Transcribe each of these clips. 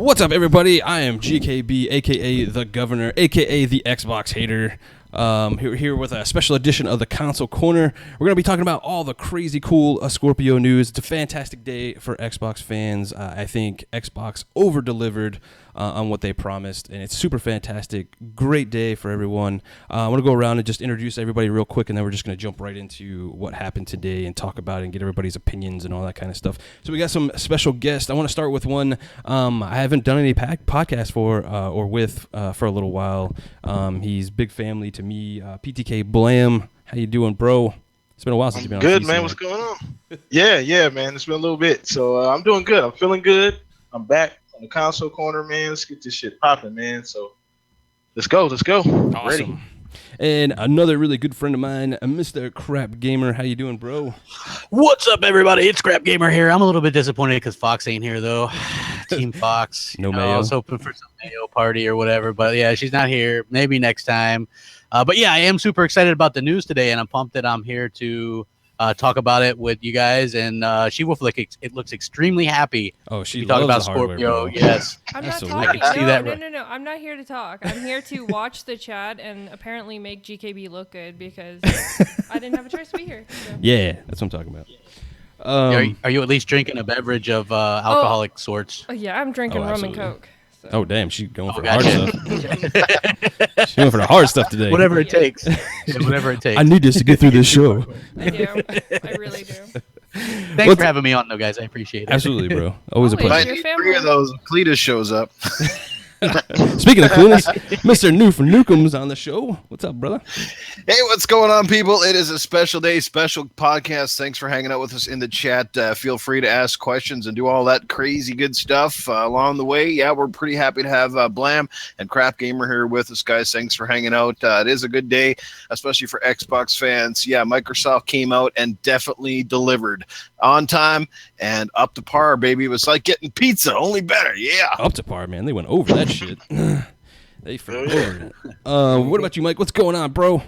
What's up, everybody? I am GKB, aka the Governor, aka the Xbox Hater. Here with a special edition of the Console Corner. We're going to be talking about all the crazy cool Scorpio news. It's a fantastic day for Xbox fans. I think Xbox over-delivered on what they promised, and it's super fantastic. Great day for everyone. I want to go around and just introduce everybody real quick, and then we're just going to jump right into what happened today and talk about it and get everybody's opinions and all that kind of stuff. So we got some special guests. I want to start with one I haven't done any podcast for or with for a little while. He's big family to me. PTK Blam, how you doing, bro? It's been a while since you've been good, on. Good, man. What's going on? Yeah, man. It's been a little bit. So I'm doing good. I'm feeling good. I'm back on the Console Corner, man. Let's get this shit popping, man. So let's go. Awesome. Ready. And another really good friend of mine, Mr. Crap Gamer. How you doing, bro? What's up, everybody? It's Crap Gamer here. I'm a little bit disappointed because Fox ain't here, though. Team Fox. No mayo. I was hoping for some mayo party or whatever, but yeah, she's not here. Maybe next time. But yeah, I am super excited about the news today, and I'm pumped that I'm here to talk about it with you guys. And SheWulf, it looks extremely happy. Oh, she talk loves about the hardware, Scorpio. bro. Yes. I'm not Absolutely. talking. I can see that. No. I'm not here to talk. I'm here to watch the chat and apparently make GKB look good because I didn't have a choice to be here. So. Yeah, that's what I'm talking about. Are you at least drinking a beverage of alcoholic sorts? Oh, yeah, I'm drinking rum and absolutely. Coke. So. Oh, damn, she's going for gotcha. hard stuff. She's going for the hard stuff today. Whatever it takes. Yeah, whatever it takes. I need this to get through this show. I do. I really do. Thanks for having me on, though, guys. I appreciate it. Absolutely, bro. Always a Always. pleasure. Might Your need 3 of those. Cletus shows up. Speaking of coolness, Mr. Newf from Nukem's on the show. What's up, brother? Hey, what's going on, people? It is a special day, special podcast. Thanks for hanging out with us in the chat. Feel free to ask questions and do all that crazy good stuff along the way. Yeah, we're pretty happy to have Blam and Crap Gamer here with us, guys. Thanks for hanging out. It is a good day, especially for Xbox fans. Yeah, Microsoft came out and definitely delivered on time and up to par, baby. It was like getting pizza, only better. Yeah. Up to par, man. They went over that shit. They forgot. What about you, Mike? What's going on, bro?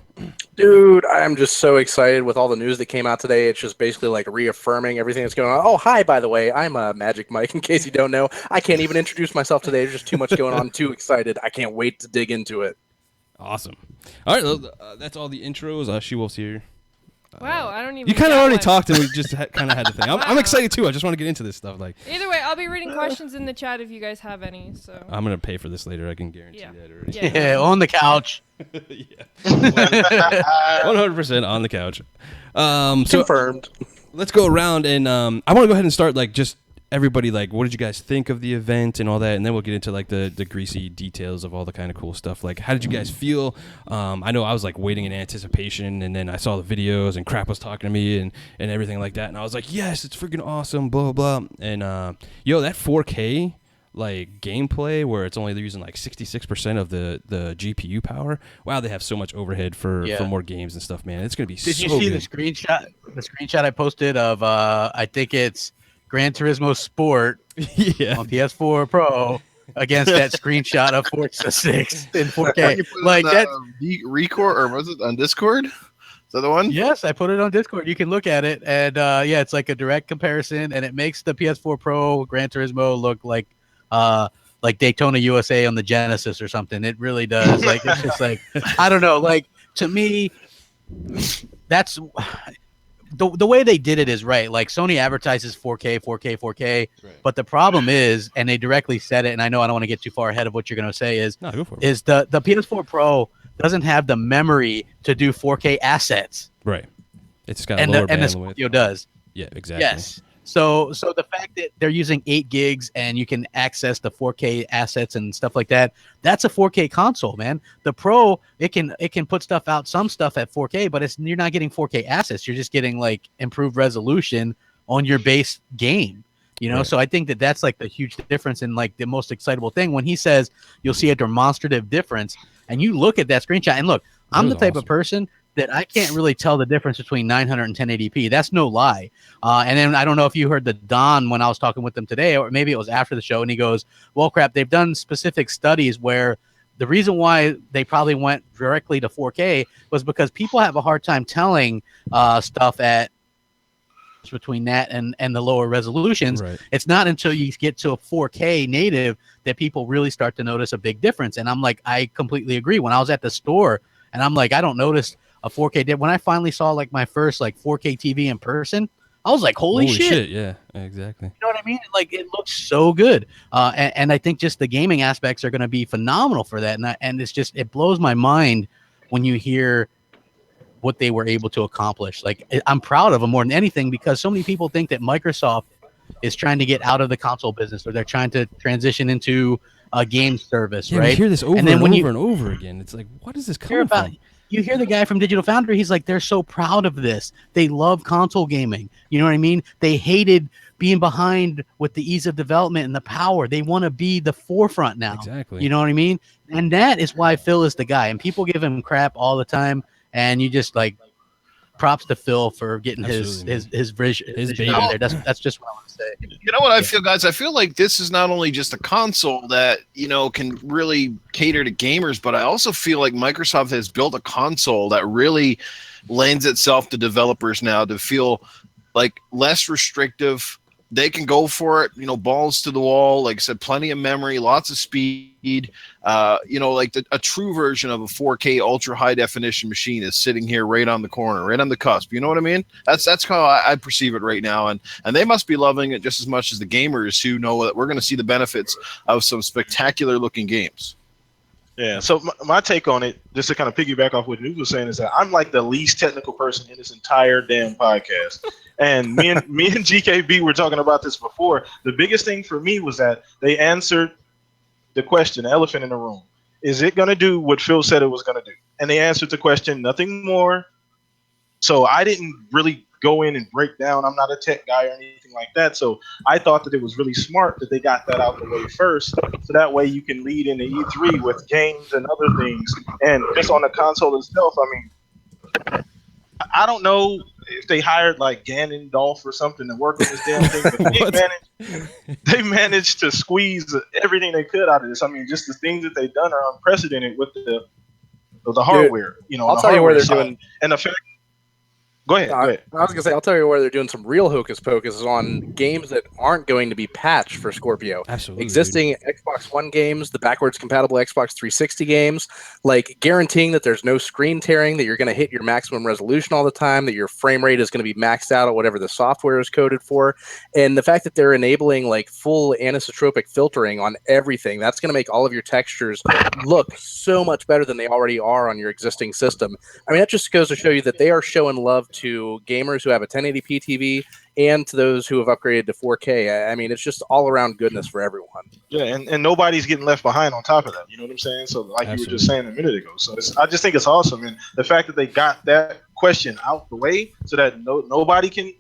Dude, I'm just so excited with all the news that came out today. It's just basically like reaffirming everything that's going on. Oh, hi, by the way. I'm Magic Mike, in case you don't know. I can't even introduce myself today. There's just too much going on. Too excited. I can't wait to dig into it. Awesome. All right, well, that's all the intros. SheWulf's here. Wow, I don't even. You kind of already one. talked, and we just kind of had the thing. I'm excited too. I just want to get into this stuff. Like, Either way, I'll be reading questions in the chat if you guys have any. So. I'm gonna pay for this later. I can guarantee that already. Yeah, on the couch. Yeah. 100% on the couch. So Confirmed. let's go around and I want to go ahead and start like just everybody like what did you guys think of the event and all that, and then we'll get into like the greasy details of all the kind of cool stuff. Like, how did you guys feel? I know I was like waiting in anticipation, and then I saw the videos and Crap was talking to me and everything like that, and I was like, yes, it's freaking awesome, blah blah blah. And that 4K like gameplay where it's only using like 66% of the GPU power. Wow, they have so much overhead for more games and stuff, man. It's gonna be Did so you see good. the screenshot? The screenshot I posted of I think it's Gran Turismo Sport Yeah. on PS4 Pro against that screenshot of Forza 6 in 4K. Like that. Record, or was it on Discord? Is that the one? Yes, I put it on Discord. You can look at it, and it's like a direct comparison, and it makes the PS4 Pro Gran Turismo look like Daytona USA on the Genesis or something. It really does. Like, it's just like, I don't know. Like, to me, that's the way they did it is right. Like, Sony advertises 4K, Right. but the problem is, and they directly said it, and I know I don't want to get too far ahead of what you're going to say, is No, go for it. is the PS4 Pro doesn't have the memory to do 4K assets, Right. It's got a and lower the bandwidth. Scorpio does. Yeah, exactly. Yes. So the fact that they're using 8 gigs and you can access the 4K assets and stuff like that, that's a 4K console, man. The Pro, it can put stuff out, some stuff at 4K, but you're not getting 4K assets. You're just getting like improved resolution on your base game. You know, Right. So I think that's like the huge difference and like the most excitable thing when he says you'll see a demonstrative difference, and you look at that screenshot and look, I'm the was type awesome. of person that I can't really tell the difference between 900 and 1080p. That's no lie. And then I don't know if you heard the Don when I was talking with them today, or maybe it was after the show, and he goes, well, Crap, they've done specific studies where the reason why they probably went directly to 4K was because people have a hard time telling stuff at between that and the lower resolutions. Right. It's not until you get to a 4K native that people really start to notice a big difference. And I'm like, I completely agree. When I was at the store and I'm like, I don't notice a 4K dip. When I finally saw like my first like 4K TV in person, I was like, holy shit. Yeah, exactly. You know what I mean? Like, it looks so good. And I think just the gaming aspects are going to be phenomenal for that. And it's just, it blows my mind when you hear what they were able to accomplish. Like, I'm proud of them more than anything, because so many people think that Microsoft is trying to get out of the console business, or they're trying to transition into a game service, right? You hear this over and over and over again. It's like, what is this coming from? You hear the guy from DigitalFoundry, he's like, they're so proud of this. They love console gaming. You know what I mean? They hated being behind with the ease of development and the power. They want to be the forefront now. Exactly. You know what I mean? And that is why Phil is the guy. And people give him crap all the time. And you just like, props to Phil for getting his vision out there. That's just what I want to say. You know what I feel, guys? I feel like this is not only just a console that, you know, can really cater to gamers, but I also feel like Microsoft has built a console that really lends itself to developers now to feel like less restrictive. They can go for it, you know, balls to the wall. Like I said, plenty of memory, lots of speed. You know, like a true version of a 4K ultra high definition machine is sitting here right on the corner, right on the cusp. You know what I mean? That's how I perceive it right now. And they must be loving it just as much as the gamers who know that we're going to see the benefits of some spectacular looking games. Yeah, so my take on it, just to kind of piggyback off what Newf was saying, is that I'm like the least technical person in this entire damn podcast. And me and GKB were talking about this before. The biggest thing for me was that they answered the question, the elephant in the room. Is it going to do what Phil said it was going to do? And they answered the question, nothing more. So I didn't really go in and break down. I'm not a tech guy or anything like that. So I thought that it was really smart that they got that out the way first. So that way you can lead into E3 with games and other things. And just on the console itself, I mean, I don't know if they hired like Ganondorf or something to work on this damn thing, but they managed to squeeze everything they could out of this. I mean, just the things that they've done are unprecedented with the hardware. Dude, you know, I'll tell you where they're doing. And the fact. Go ahead. I was going to say, I'll tell you where they're doing some real hocus pocus is on games that aren't going to be patched for Scorpio. Absolutely. Existing Xbox One games, the backwards compatible Xbox 360 games, like guaranteeing that there's no screen tearing, that you're going to hit your maximum resolution all the time, that your frame rate is going to be maxed out at whatever the software is coded for. And the fact that they're enabling like full anisotropic filtering on everything, that's going to make all of your textures look so much better than they already are on your existing system. I mean, that just goes to show you that they are showing love to gamers who have a 1080p TV and to those who have upgraded to 4K. I mean, it's just all around goodness for everyone. Yeah, and nobody's getting left behind on top of that. You know what I'm saying? So like you were just saying a minute ago. So I just think it's awesome. And the fact that they got that question out the way so that nobody can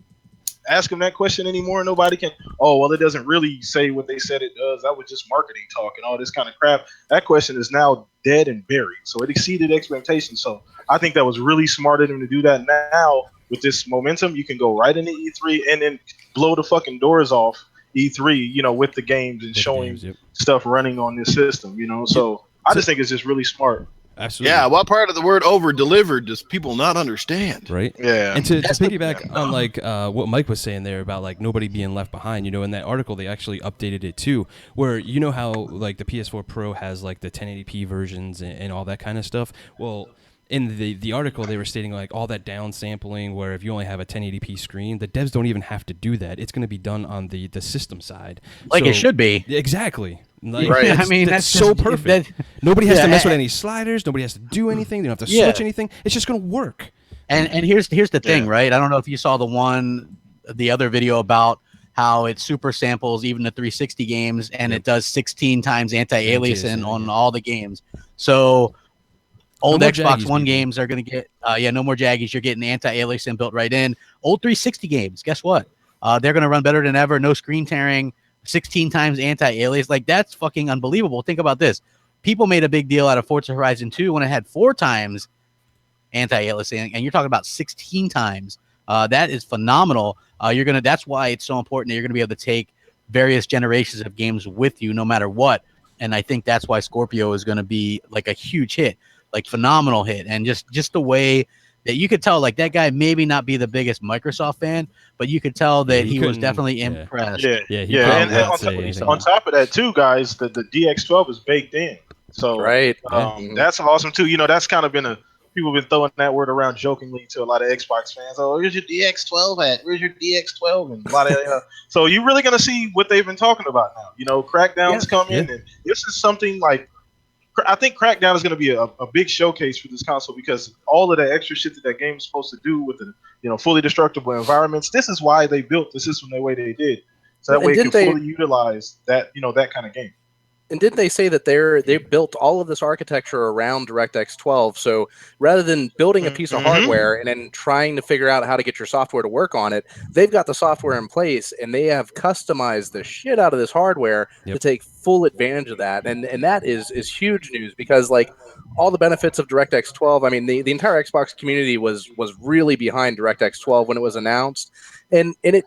ask them that question anymore. Nobody can, oh, well, it doesn't really say what they said it does. That was just marketing talk and all this kind of crap. That question is now dead and buried. So it exceeded expectations. So I think that was really smart of them to do that. Now, with this momentum, you can go right into E3 and then blow the fucking doors off E3, you know, with the games and showing stuff running on this system, you know. So I just think it's just really smart. Absolutely. Yeah, what part of the word over-delivered does people not understand? Right. Yeah. And to piggyback on like what Mike was saying there about like nobody being left behind, you know, in that article they actually updated it too, where you know how like the PS4 Pro has like the 1080p versions and all that kind of stuff. Well, in the article, they were stating like all that down sampling where if you only have a 1080p screen, the devs don't even have to do that. It's going to be done on the system side. Like it should be. Exactly. Like, right. I mean, that's so just, perfect. Nobody has to mess with any sliders. Nobody has to do anything. They don't have to switch anything. It's just going to work. And here's the thing, right? I don't know if you saw the other video about how it super samples even the 360 games, and it does 16 times anti-aliasing on all the games. So old Xbox One games are going to get, no more jaggies. You're getting anti-aliasing built right in. Old 360 games, guess what? They're going to run better than ever. No screen tearing, 16 times anti-alias. Like, that's fucking unbelievable. Think about this. People made a big deal out of Forza Horizon 2 when it had 4 times anti-aliasing, and you're talking about 16 times. That is phenomenal. That's why it's so important that you're going to be able to take various generations of games with you no matter what. And I think that's why Scorpio is going to be like a huge hit. Like phenomenal hit, and just the way that you could tell like that guy maybe not be the biggest Microsoft fan, but you could tell that he was couldn't- definitely yeah. impressed. Yeah, he yeah. couldn't And say anything. on top of that, too, guys, the DX12 is baked in. So Right. that's awesome, too. You know, that's kind of been people have been throwing that word around jokingly to a lot of Xbox fans. Oh, where's your DX12 at? Where's your DX12? And a lot of so you're really going to see what they've been talking about now. You know, Crackdown's coming, and this is something like I think Crackdown is going to be a big showcase for this console because all of the extra shit that game is supposed to do with the fully destructible environments. This is why they built the system the way they did, so that way it can fully utilize that that kind of game. And didn't they say that they built all of this architecture around DirectX 12? So rather than building a piece of hardware and then trying to figure out how to get your software to work on it, they've got the software in place and they have customized the shit out of this hardware to take full advantage of that. And that is huge news because like all the benefits of DirectX 12, I mean the entire Xbox community was really behind DirectX 12 when it was announced, and it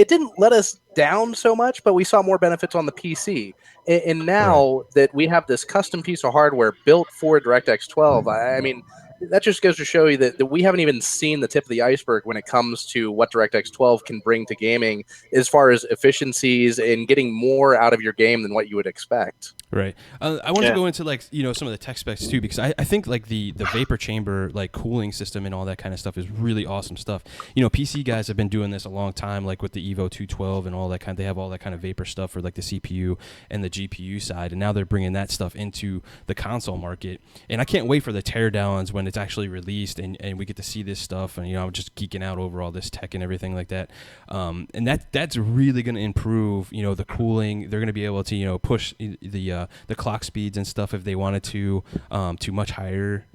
didn't let us down so much, but we saw more benefits on the PC. And now that we have this custom piece of hardware built for DirectX 12, I mean, that just goes to show you that we haven't even seen the tip of the iceberg when it comes to what DirectX 12 can bring to gaming as far as efficiencies and getting more out of your game than what you would expect. Right. I want to go into like some of the tech specs too, because I think like the vapor chamber like cooling system and all that kind of stuff is really awesome stuff. PC guys have been doing this a long time, like with the Evo 212 and all that kind. They have all that kind of vapor stuff for like the CPU and the GPU side, and now they're bringing that stuff into the console market. And I can't wait for the teardowns when it's actually released and we get to see this stuff. And I'm just geeking out over all this tech and everything like that. And that's really going to improve the cooling. They're going to be able to push the clock speeds and stuff if they wanted to much higher,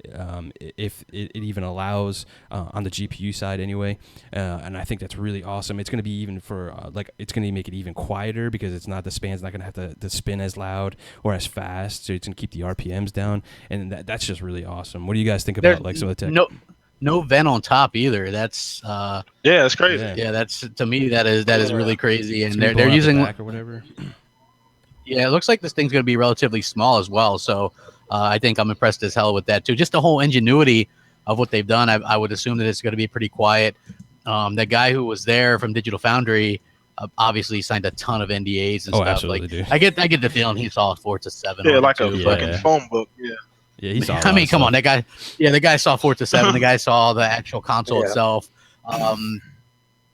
if it even allows on the GPU side anyway. And I think that's really awesome. It's going to be even for it's going to make it even quieter because it's not the span's not going to have to spin as loud or as fast, so it's going to keep the RPMs down, and that's just really awesome. What do you guys think about like some of the tech? No vent on top either. That's that's crazy. Yeah, that's to me that is really crazy, and they're using back or whatever. Yeah, it looks like this thing's going to be relatively small as well. So I think I'm impressed as hell with that too. Just the whole ingenuity of what they've done. I would assume that it's going to be pretty quiet. The guy who was there from DigitalFoundry obviously signed a ton of NDAs and stuff. Absolutely, dude. I get the feeling he saw Forza 7. Yeah, like a too, fucking phone book. Yeah. Yeah, he saw. I mean, come on, that guy. Yeah, the guy saw Forza 7. The guy saw the actual console itself.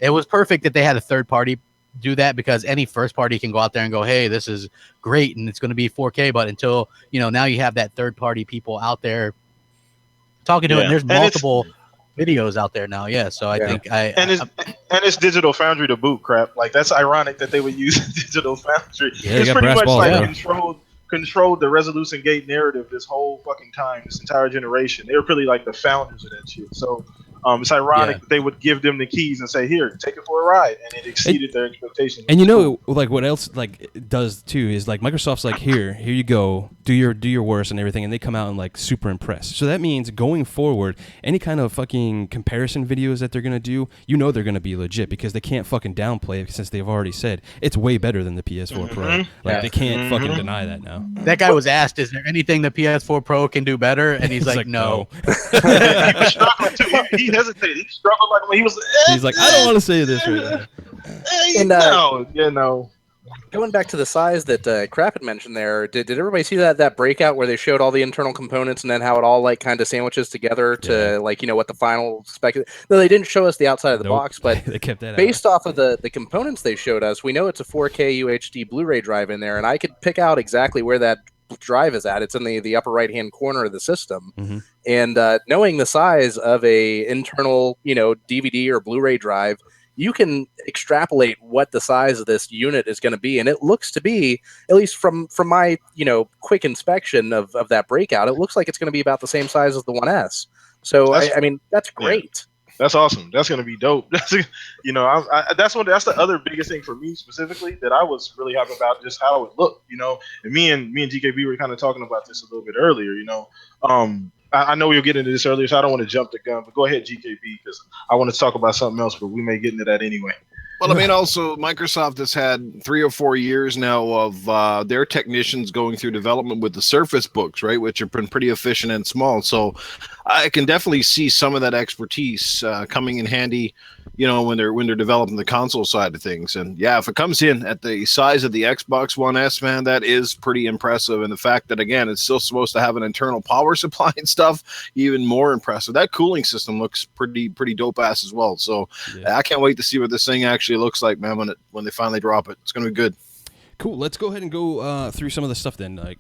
It was perfect that they had a third party do that because any first party can go out there and go, hey, this is great and it's going to be 4K. But until now you have that third party people out there talking to it, and there's multiple videos out there now. Yeah, so I think it's DigitalFoundry to boot, crap. Like that's ironic that they would use DigitalFoundry. Yeah, it's pretty much balls, like controlled the Resolution Gate narrative this whole fucking time, this entire generation. They were really like the founders of that shit. So it's ironic that they would give them the keys and say, "Here, take it for a ride," and it exceeded their expectations. And like what else like it does too is like Microsoft's like, here you go, do your worst and everything, and they come out and like super impressed. So that means going forward, any kind of fucking comparison videos that they're gonna do, they're gonna be legit because they can't fucking downplay it since they've already said it's way better than the PS4 Pro. Like they can't fucking deny that now. That guy was asked, "Is there anything the PS4 Pro can do better?" And he's like, "No." He was struggling too. He hesitated. He struggled like when he was. He's like, I don't want to say this right now. And going back to the size that Crap had mentioned there, did everybody see that breakout where they showed all the internal components and then how it all like kind of sandwiches together to like what the final spec is? No, they didn't show us the outside of the box, but they kept that based off of the components they showed us, we know it's a 4K UHD Blu-ray drive in there, and I could pick out exactly where that drive is at. It's in the upper right hand corner of the system. And knowing the size of a internal DVD or Blu-ray drive, you can extrapolate what the size of this unit is going to be, and it looks to be, at least from my quick inspection of that breakout, it looks like it's going to be about the same size as the 1S. So I mean that's great. That's awesome. That's gonna be dope. That's that's the other biggest thing for me specifically that I was really happy about, just how it looked. And me and GKB were kind of talking about this a little bit earlier. I know we'll get into this earlier, so I don't want to jump the gun. But go ahead, GKB, because I want to talk about something else, but we may get into that anyway. Well, I mean, also Microsoft has had 3 or 4 years now of their technicians going through development with the Surface Books, right, which have been pretty efficient and small. So I can definitely see some of that expertise coming in handy, when they're developing the console side of things. And yeah, if it comes in at the size of the Xbox One S, man, that is pretty impressive. And the fact that, again, it's still supposed to have an internal power supply and stuff, even more impressive. That cooling system looks pretty dope ass as well. So I can't wait to see what this thing actually looks like, man, when they finally drop it. It's going to be good. Cool. Let's go ahead and go through some of the stuff then. Like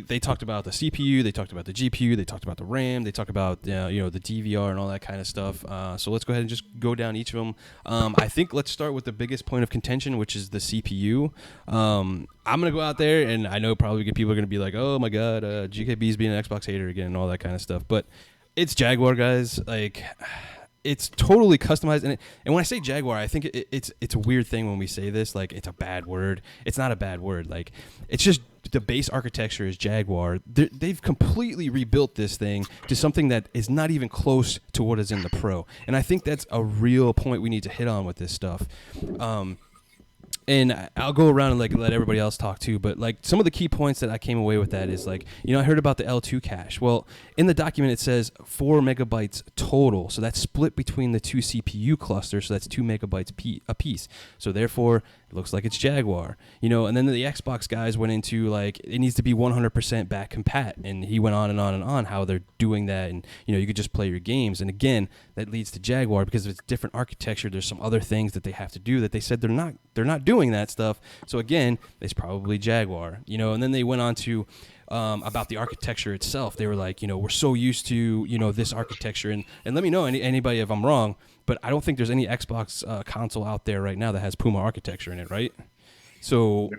they talked about the CPU, they talked about the GPU, they talked about the RAM, they talked about the DVR and all that kind of stuff. So let's go ahead and just go down each of them. I think let's start with the biggest point of contention, which is the CPU. I'm gonna go out there, and I know probably people are gonna be like, "Oh my God, GKB's being an Xbox hater again," and all that kind of stuff. But it's Jaguar, guys. Like, it's totally customized, and when I say Jaguar, I think it's a weird thing when we say this. Like, it's a bad word. It's not a bad word. Like, it's just the base architecture is Jaguar. They've completely rebuilt this thing to something that is not even close to what is in the Pro, and I think that's a real point we need to hit on with this stuff. And I'll go around and let everybody else talk too, but some of the key points that I came away with that is I heard about the L2 cache. Well, in the document it says 4 megabytes total, so that's split between the 2 CPU clusters, so that's 2 megabytes a piece. So therefore, it looks like it's Jaguar, and then the Xbox guys went into it needs to be 100% back compat, and he went on and on and on how they're doing that, and you could just play your games, and again, that leads to Jaguar because of its different architecture. There's some other things that they have to do that they said they're not doing that stuff. So again, it's probably Jaguar, and then they went on to about the architecture itself. They were like, we're so used to, this architecture, and let me know anybody if I'm wrong, but I don't think there's any Xbox console out there right now that has Puma architecture in it, right? So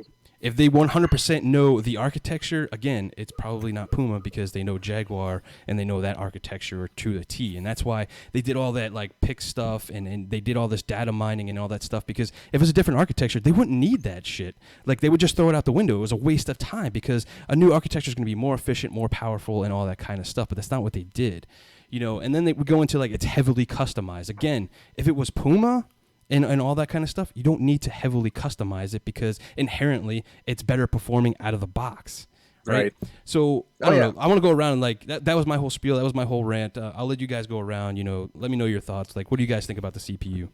if they 100% know the architecture, again, it's probably not Puma because they know Jaguar and they know that architecture to the T. And that's why they did all that pick stuff and they did all this data mining and all that stuff, because if it was a different architecture, they wouldn't need that shit. They would just throw it out the window. It was a waste of time because a new architecture is going to be more efficient, more powerful, and all that kind of stuff. But that's not what they did. And then they would go into it's heavily customized. Again, if it was Puma and all that kind of stuff, you don't need to heavily customize it because inherently it's better performing out of the box. Right. So I don't know. I want to go around and that was my whole spiel. That was my whole rant. I'll let you guys go around. Let me know your thoughts. What do you guys think about the CPU?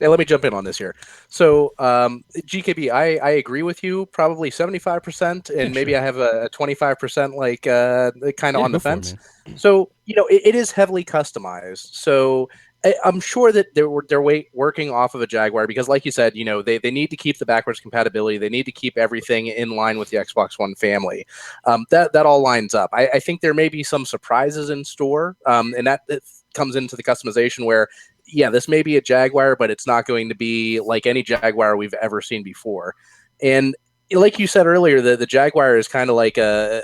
Yeah, let me jump in on this here. So, GKB, I agree with you, probably 75%, and maybe I have a 25% kind of on the fence. So, it is heavily customized. So I'm sure that they're working off of a Jaguar because, like you said, they need to keep the backwards compatibility. They need to keep everything in line with the Xbox One family. That all lines up. I think there may be some surprises in store, and that comes into the customization where, yeah, this may be a Jaguar, but it's not going to be like any Jaguar we've ever seen before. And like you said earlier, the Jaguar is kind of like a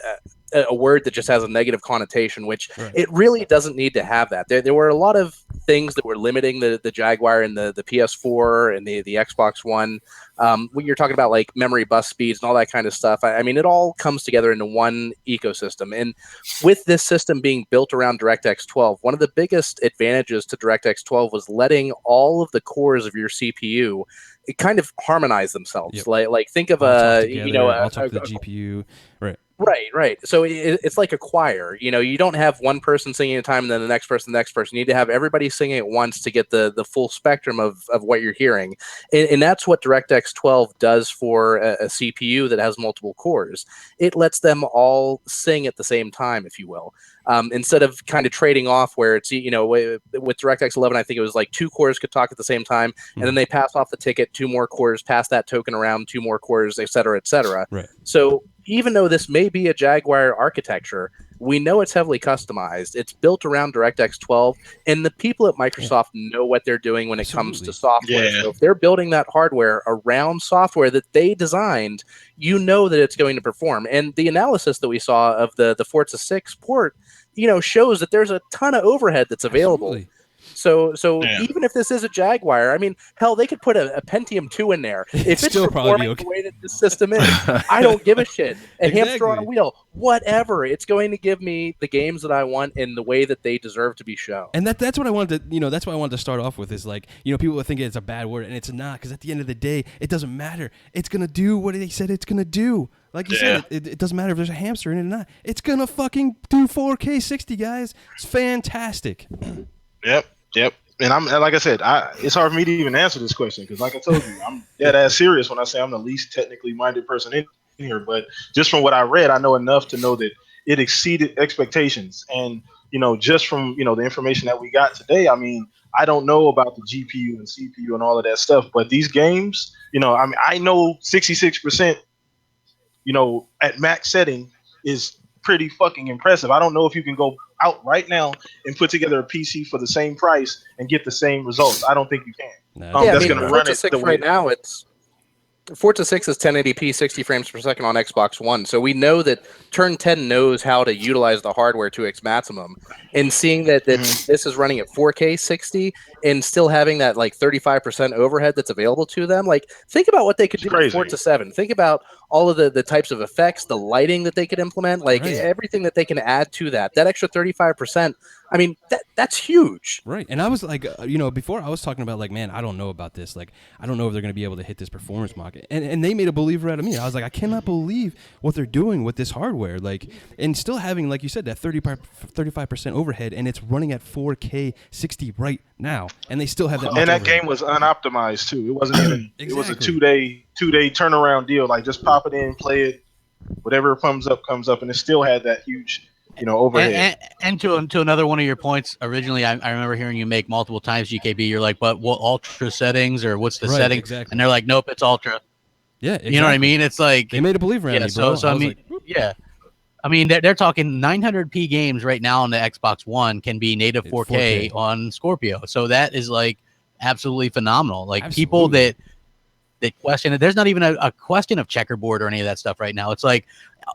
word that just has a negative connotation, which it really doesn't need to have that. There were a lot of things that were limiting the Jaguar and the PS4 and the Xbox One. When you're talking about memory bus speeds and all that kind of stuff, I mean, it all comes together into one ecosystem. And with this system being built around DirectX 12, one of the biggest advantages to DirectX 12 was letting all of the cores of your CPU kind of harmonize themselves. Yep. Like think of the GPU, right. Right. So it's like a choir. You don't have one person singing at a time and then the next person. You need to have everybody singing at once to get the full spectrum of what you're hearing. And that's what DirectX 12 does for a CPU that has multiple cores. It lets them all sing at the same time, if you will. Instead of kind of trading off where it's, with DirectX 11, I think it was 2 cores could talk at the same time, and then they pass off the ticket, 2 more cores, pass that token around, 2 more cores, et cetera, et cetera. Right. So even though this may be a Jaguar architecture, we know it's heavily customized. It's built around DirectX 12, and the people at Microsoft know what they're doing when it comes to software. Yeah. So if they're building that hardware around software that they designed, that it's going to perform. And the analysis that we saw of the Forza 6 port, shows that there's a ton of overhead that's available. So Yeah. even if this is a Jaguar, I mean, hell, they could put a Pentium 2 in there. If it's still probably performing okay. the way that the system is, I don't give a shit. A hamster on a Exactly. wheel, whatever. It's going to give me the games that I want in the way that they deserve to be shown. And that's what I wanted to, that's what I wanted to start off with is like, people would think it's a bad word, and it's not, because at the end of the day, it doesn't matter. It's going to do what they said it's going to do. Like you said, it doesn't matter if there's a hamster in it or not. It's going to fucking do 4K 60, guys. It's fantastic. Yep. And I'm like I said, it's hard for me to even answer this question because, like I told you, I'm dead ass serious when I say I'm the least technically minded person in here. But just from what I read, I know enough to know that it exceeded expectations. And just from the information that we got today, I mean, I don't know about the GPU and CPU and all of that stuff, but these games, I mean, I know 66%, at max setting is pretty fucking impressive. I don't know if you can go out right now and put together a PC for the same price and get the same results. I don't think you can. No, Yeah, that's I mean, going to run Forza it 6 the way right now. Forza 6 is 1080p, 60 frames per second on Xbox One. So we know that Turn 10 knows how to utilize the hardware to its maximum. And seeing that this is running at 4K 60 and still having that like 35% overhead that's available to them, like think about what they could do with Forza 7. Think about all of the types of effects, the lighting that they could implement, like everything that they can add to that extra 35%. I mean, that's huge. Right. And I was like, before I was talking about like, man, I don't know about this. Like, I don't know if they're going to be able to hit this performance market. And they made a believer out of me. I was like, I cannot believe what they're doing with this hardware. Like, and still having, like you said, that 35% overhead, and it's running at 4K 60 right now. And they still have that. And that game was unoptimized too. It wasn't even. Exactly. It was a two-day turnaround deal. Like just pop it in, play it, whatever comes up, and it still had that huge. Overhead. And to another one of your points, originally, I remember hearing you make multiple times, GKB. You're like, but what ultra settings or what's the setting? Exactly. And they're like, nope, it's ultra. Yeah, exactly. You know what I mean? It's like they made a believer out of me, bro. So I mean, I mean, they're talking 900p games right now on the Xbox One can be native 4K on Scorpio. So that is like absolutely phenomenal. Like people that question it. There's not even a question of checkerboard or any of that stuff right now. It's like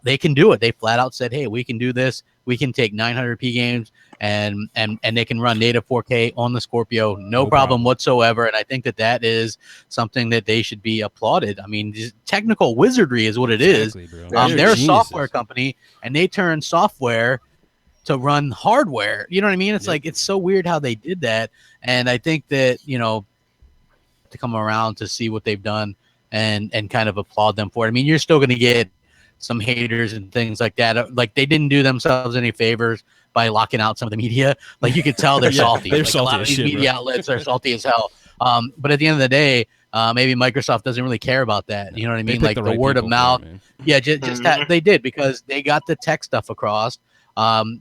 they can do it. They flat out said, hey, we can do this. We can take 900p games and they can run native 4K on the Scorpio, no problem whatsoever. And I think that is something that they should be applauded. I mean, technical wizardry is what it is. Bro. They're a software company, and they turn software to run hardware. You know what I mean? It's like it's so weird how they did that. And I think that to come around to see what they've done and kind of applaud them for it. I mean, you're still going to get some haters and things like that. Like they didn't do themselves any favors by locking out some of the media. Like you could tell they're salty. They're like salty a lot of these media outlets are salty as hell. But at the end of the day, maybe Microsoft doesn't really care about that. You know what I mean? Like the word of mouth. They did because they got the tech stuff across.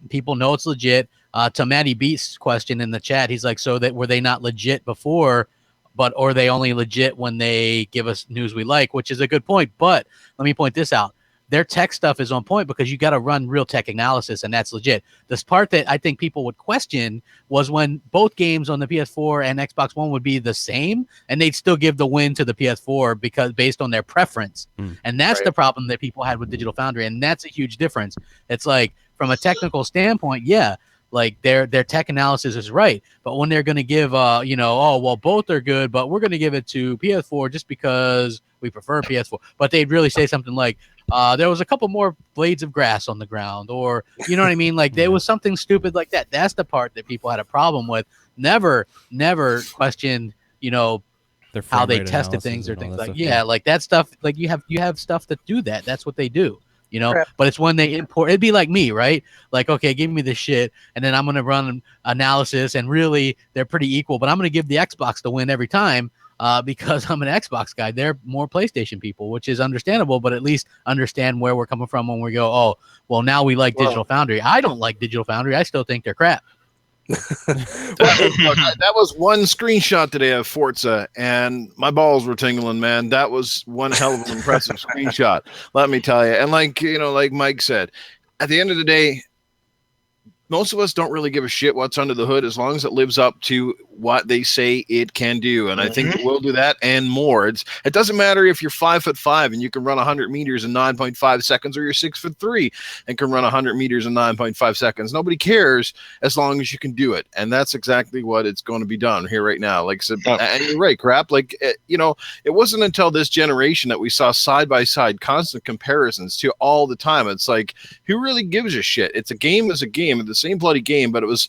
People know it's legit. To Matty Beast's question in the chat, he's like, so that were they not legit before? But or they only legit when they give us news we like, which is a good point. But let me point this out. Their tech stuff is on point because you got to run real tech analysis, and that's legit. This part that I think people would question was when both games on the PS4 and Xbox One would be the same, and they'd still give the win to the PS4 because based on their preference. And that's the problem that people had with DigitalFoundry, and that's a huge difference. It's like from a technical standpoint, like their tech analysis is right, but when they're going to give both are good, but we're going to give it to PS4 just because we prefer PS4, but they'd really say something like there was a couple more blades of grass on the ground, or you know what I mean, like there was something stupid like that. That's the part that people had a problem with. Never questioned how they tested things or things like like that stuff. Like you have stuff that do that. That's what they do. But it's when they import, it'd be like me, right? Like, okay, give me this shit, and then I'm going to run analysis, and really they're pretty equal, but I'm going to give the Xbox the win every time because I'm an Xbox guy. They're more PlayStation people, which is understandable, but at least understand where we're coming from when we go, oh, well, now we like DigitalFoundry. I don't like DigitalFoundry. I still think they're crap. That was one screenshot today of Forza, and my balls were tingling, man. That was one hell of an impressive screenshot, let me tell you. And like Mike said, at the end of the day, most of us don't really give a shit what's under the hood as long as it lives up to what they say it can do, and I think it will do that and more. It doesn't matter if you're 5'5" and you can run 100 meters in 9.5 seconds, or you're 6'3" and can run 100 meters in 9.5 seconds. Nobody cares as long as you can do it, and that's exactly what it's going to be done here right now. Like I said, and you're right, crap. Like it wasn't until this generation that we saw side by side constant comparisons to all the time. It's like, who really gives a shit? It's a game as a game, the same bloody game, but it was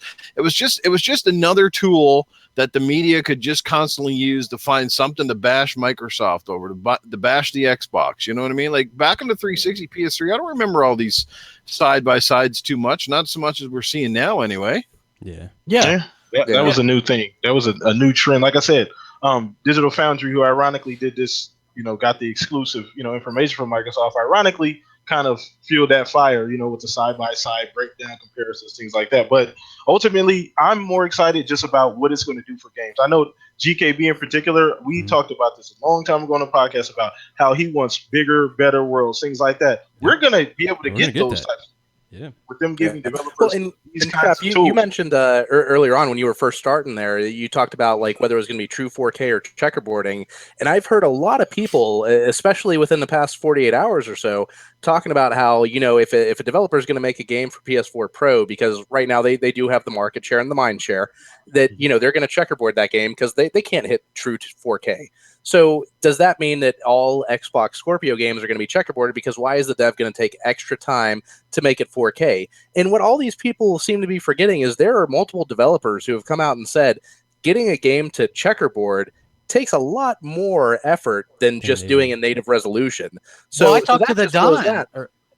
just another tool that the media could just constantly use to find something to bash Microsoft over, to bash the Xbox. You know what I mean? Like back in the 360, PS3, I don't remember all these side by sides too much. Not so much as we're seeing now, anyway. Yeah. That was a new thing. That was a new trend. Like I said, DigitalFoundry, who ironically did this, got the exclusive, information from Microsoft, ironically kind of fueled that fire, with the side-by-side breakdown comparisons, things like that. But ultimately, I'm more excited just about what it's going to do for games. I know GKB in particular, we talked about this a long time ago on the podcast about how he wants bigger, better worlds, things like that. We're going to be able to get those types. Yeah, with them giving developers these kinds of you tools. mentioned earlier on when you were first starting there, you talked about like whether it was going to be true 4K or checkerboarding, and I've heard a lot of people, especially within the past 48 hours or so, talking about how if a developer is going to make a game for PS4 Pro, because right now they do have the market share and the mind share, that they're going to checkerboard that game because they can't hit true 4K. So does that mean that all Xbox Scorpio games are going to be checkerboarded? Because why is the dev going to take extra time to make it 4K? And what all these people seem to be forgetting is there are multiple developers who have come out and said getting a game to checkerboard takes a lot more effort than just doing a native resolution. So I talked to the Don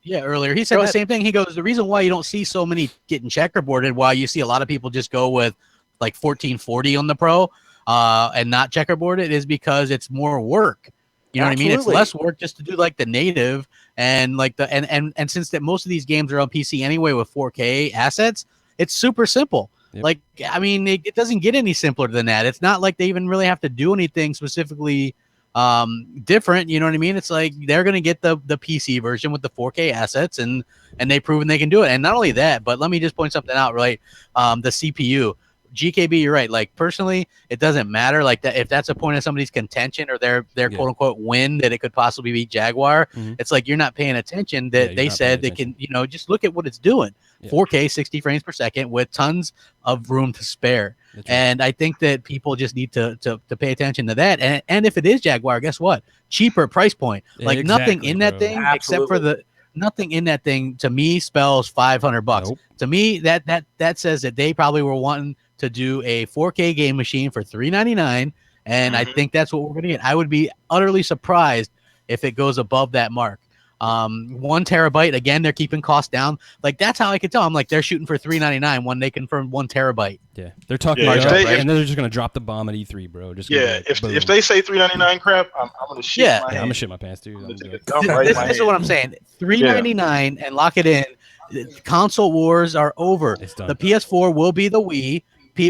earlier. He said the same thing. He goes, the reason why you don't see so many getting checkerboarded, why you see a lot of people just go with like 1440 on the Pro, and not checkerboard it, is because it's more work. You know what I mean? It's less work just to do like the native and like and since that most of these games are on PC anyway with 4K assets, it's super simple. Yep. Like, I mean, it doesn't get any simpler than that. It's not like they even really have to do anything specifically different. You know what I mean? It's like they're going to get the PC version with the 4K assets and they've proven they can do it. And not only that, but let me just point something out, right? The CPU. GKB, you're right. Like personally, it doesn't matter. Like that, if that's a point of somebody's contention or their quote unquote win that it could possibly beat Jaguar, it's like you're not paying attention that they said they can. Just look at what it's doing. 4K, 60 frames per second with tons of room to spare. Right. And I think that people just need to pay attention to that. And if it is Jaguar, guess what? Cheaper price point. Like nothing in that thing except for nothing in that thing to me spells $500. Nope. To me, that says that they probably were wanting to do a 4K game machine for $399, and I think that's what we're going to get. I would be utterly surprised if it goes above that mark. 1 terabyte, again, they're keeping costs down. Like that's how I could tell. I'm like, they're shooting for $399 when they confirm 1 terabyte. Yeah, they're talking about right? And they're just going to drop the bomb at E3, bro. Just if they say $399 crap, I'm going to shit my pants. I'm going to shit my pants too. This is what I'm saying. $399 and lock it in. Console wars are over. The PS4 will be the Wii,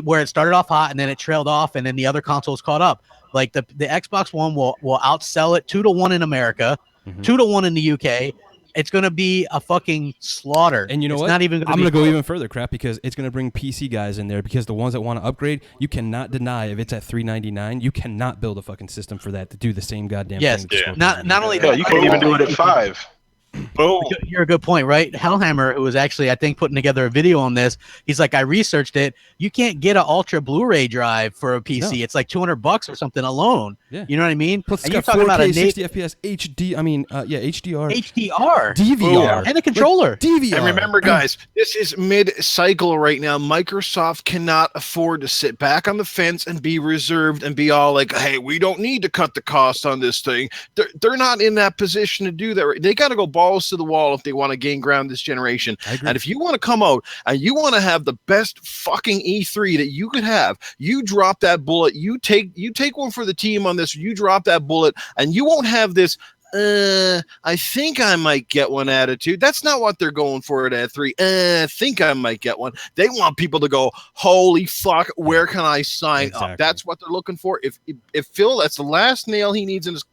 where it started off hot and then it trailed off and then the other consoles caught up. Like the Xbox One will outsell it 2-1 in America, 2-1 in the UK. It's going to be a fucking slaughter. And you know what? Not even I'm going to go even further, crap, because it's going to bring PC guys in there, because the ones that want to upgrade, you cannot deny if it's at $399, you cannot build a fucking system for that to do the same goddamn thing. Yes, not only that, you can't even do it at $5. Oh, you're a good point, right? Hellhammer, who was actually, I think, putting together a video on this, he's like, I researched it. You can't get an Ultra Blu-ray drive for a PC. No. It's like $200 or something alone. Yeah. You know what I mean? Plus, and you're talking 4K, about a 60 FPS HD. I mean, HDR. HDR. DVR. And a controller. Like, DVR. And remember, guys, this is mid-cycle right now. Microsoft cannot afford to sit back on the fence and be reserved and be all like, hey, we don't need to cut the cost on this thing. They're not in that position to do that. They got to go balls to the wall if they want to gain ground this generation. And if you want to come out and you want to have the best fucking E3 that you could have, you drop that bullet. You take one for the team on this. You drop that bullet, and you won't have this I think I might get one attitude. That's not what they're going for at E3. I think I might get one. They want people to go, holy fuck, where can I sign up? That's what they're looking for. If Phil, that's the last nail he needs in his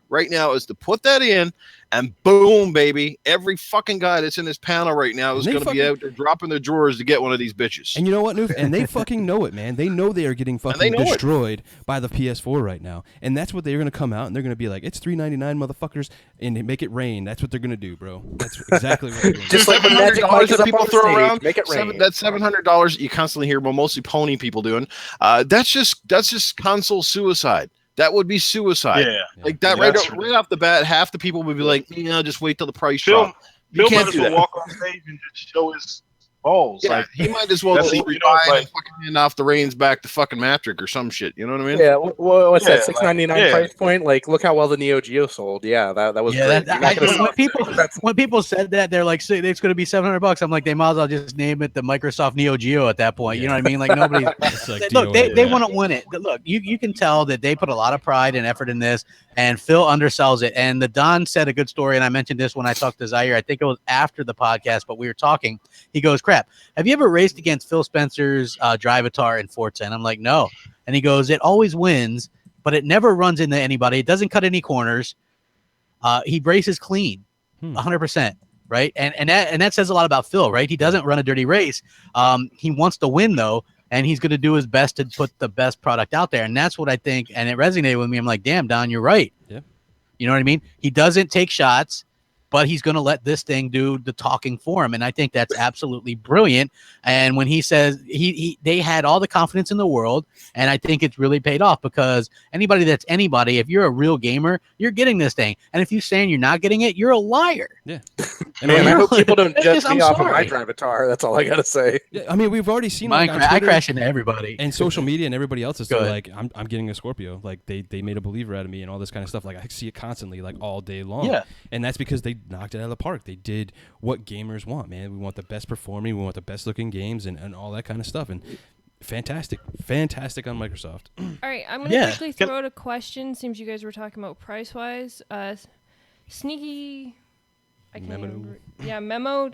right now, is to put that in and boom, baby, every fucking guy that's in this panel right now is And going they to be out there dropping their drawers to get one of these bitches. And you know what, Newf? And they fucking know it, man. They know they are getting fucking know it. destroyed by the PS4 right now. And that's what they're going to come out and they're going to be like, it's $399, motherfuckers, and make it rain. That's what they're going to do, bro. That's exactly what they're going to do. Just like the magic mic that is people up on throw stage, around, make it rain. that $700 you constantly hear about, mostly pony people doing. That's just console suicide. That would be suicide. Yeah. Like that Yeah, right off the bat, half the people would be like, just wait till the price Phil drop. You might can't as do well that. walk on stage and just show his balls. Yeah, Like, he might as well that's just it, you know, rebuy like- and fucking hand off the reins back to fucking Matrick or some shit. You know what I mean? Yeah, what's Yeah, that? $699 like, price point. Like, look how well the Neo Geo sold. Yeah, that was great. You're not gonna when people said that, they're like, it's going to be $700. I'm like, they might as well just name it the Microsoft Neo Geo at that point. You know what I mean? Like nobody's. It's like Look, DOA. they want to win it. Look, you can tell that they put a lot of pride and effort in this, and Phil undersells it. And the Don said a good story, and I mentioned this when I talked to Zaire. I think it was after the podcast, but we were talking. He goes, "Crap, have you ever raced against Phil Spencer's Drivatar in Forza?" And I'm like, "No." And he goes, "It always wins, but it never runs into anybody. It doesn't cut any corners. He races clean, 100%." Right, and that says a lot about Phil, right? He doesn't run a dirty race. He wants to win though, and he's going to do his best to put the best product out there. And that's what I think. And it resonated with me. I'm like, damn, Don, you're right. Yeah. You know what I mean? He doesn't take shots, but he's going to let this thing do the talking for him. And I think that's absolutely brilliant. And when he says they had all the confidence in the world, and I think it's really paid off, because anybody, if you're a real gamer, you're getting this thing. And if you're saying you're not getting it, you're a liar. Yeah. Man, I hope people don't judge I'm me off of sorry. my Drivatar. That's all I gotta say. Yeah, I mean, we've already seen I like, on Twitter crash into everybody. and social media and everybody else is Go still ahead. like, I'm getting a Scorpio. Like they made a believer out of me and all this kind of stuff. Like I see it constantly, like all day long. Yeah. And that's because they knocked it out of the park. They did what gamers want, man. We want the best performing, we want the best looking games and all that kind of stuff. And fantastic on Microsoft. All right, I'm going to quickly throw out a question since you guys were talking about price-wise. Sneaky... I can't remember. Yeah, Memo.